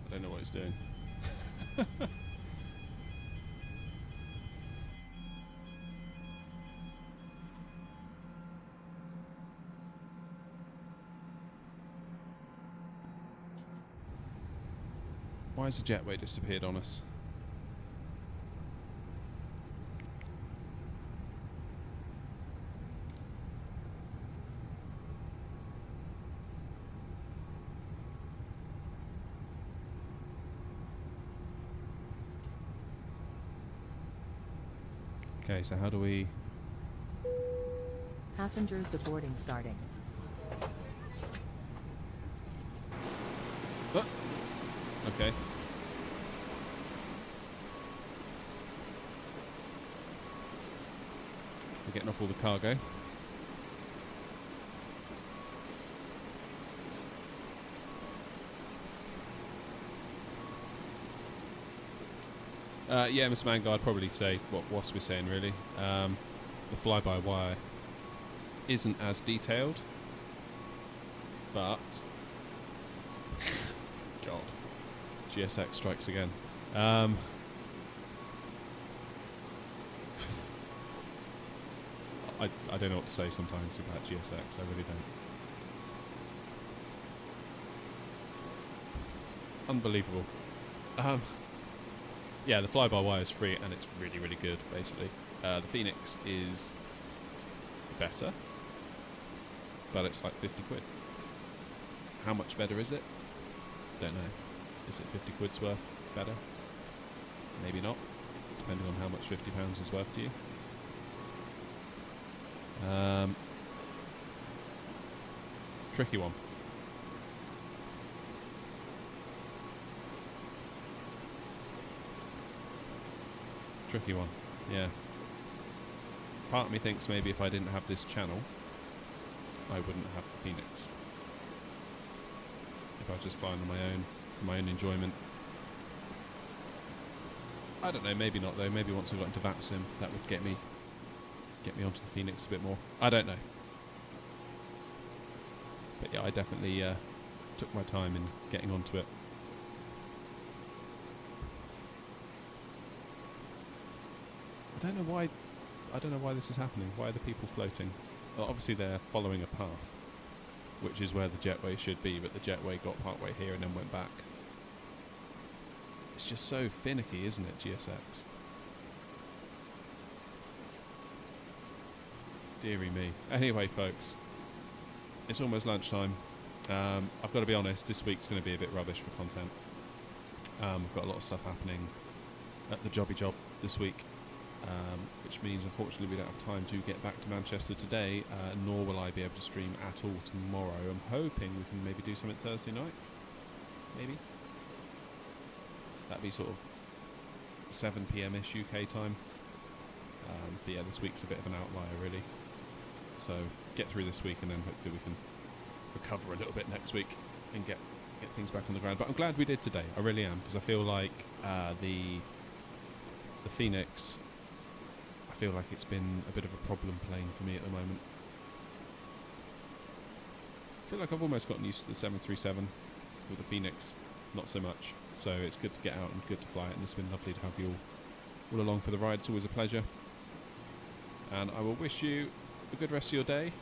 I don't know what it's doing. Why has the jetway disappeared on us? Okay, so how do we... Passengers deboarding starting. Oh. Okay. They're getting off all the cargo. Yeah, Mr. Mango, I'd probably say what Wasp was saying, really. The fly-by-wire isn't as detailed, but... God. GSX strikes again. I don't know what to say sometimes about GSX, I really don't. Unbelievable. Yeah, the fly-by-wire is free and it's really, really good, basically. The Fenix is better, but it's like 50 quid. How much better is it? Don't know. Is it 50 quid's worth better? Maybe not, depending on how much £50 is worth to you. Tricky one. Tricky one, yeah. Part of me thinks maybe if I didn't have this channel, I wouldn't have the Fenix. If I was just flying on my own, for my own enjoyment. I don't know, maybe not though. Maybe once I got into VATSIM, that would get me onto the Fenix a bit more. I don't know. But yeah, I definitely took my time in getting onto it. I don't know why this is happening. Why are the people floating? Well, obviously they're following a path, which is where the jetway should be, but the jetway got part way here and then went back. It's just so finicky, isn't it, GSX? Deary me. Anyway, folks, it's almost lunchtime. I've got to be honest, this week's going to be a bit rubbish for content. I've got a lot of stuff happening at the jobby job this week. Which means unfortunately we don't have time to get back to Manchester today, nor will I be able to stream at all tomorrow. I'm hoping we can maybe do something Thursday night, maybe. That'd be sort of 7 PM-ish UK time. But yeah, this week's a bit of an outlier really. So get through this week and then hopefully we can recover a little bit next week and get things back on the ground. But I'm glad we did today, I really am, because I feel like the Fenix, I feel like it's been a bit of a problem plane for me at the moment. I feel like I've almost gotten used to the 737 with the Fenix, not so much. So it's good to get out and good to fly it, and it's been lovely to have you all along for the ride. It's always a pleasure. And I will wish you a good rest of your day.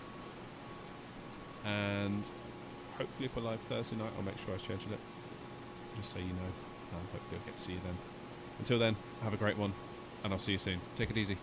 And hopefully if we're live Thursday night, I'll make sure I schedule it, just so you know. Hopefully I'll get to see you then. Until then, have a great one, and I'll see you soon. Take it easy.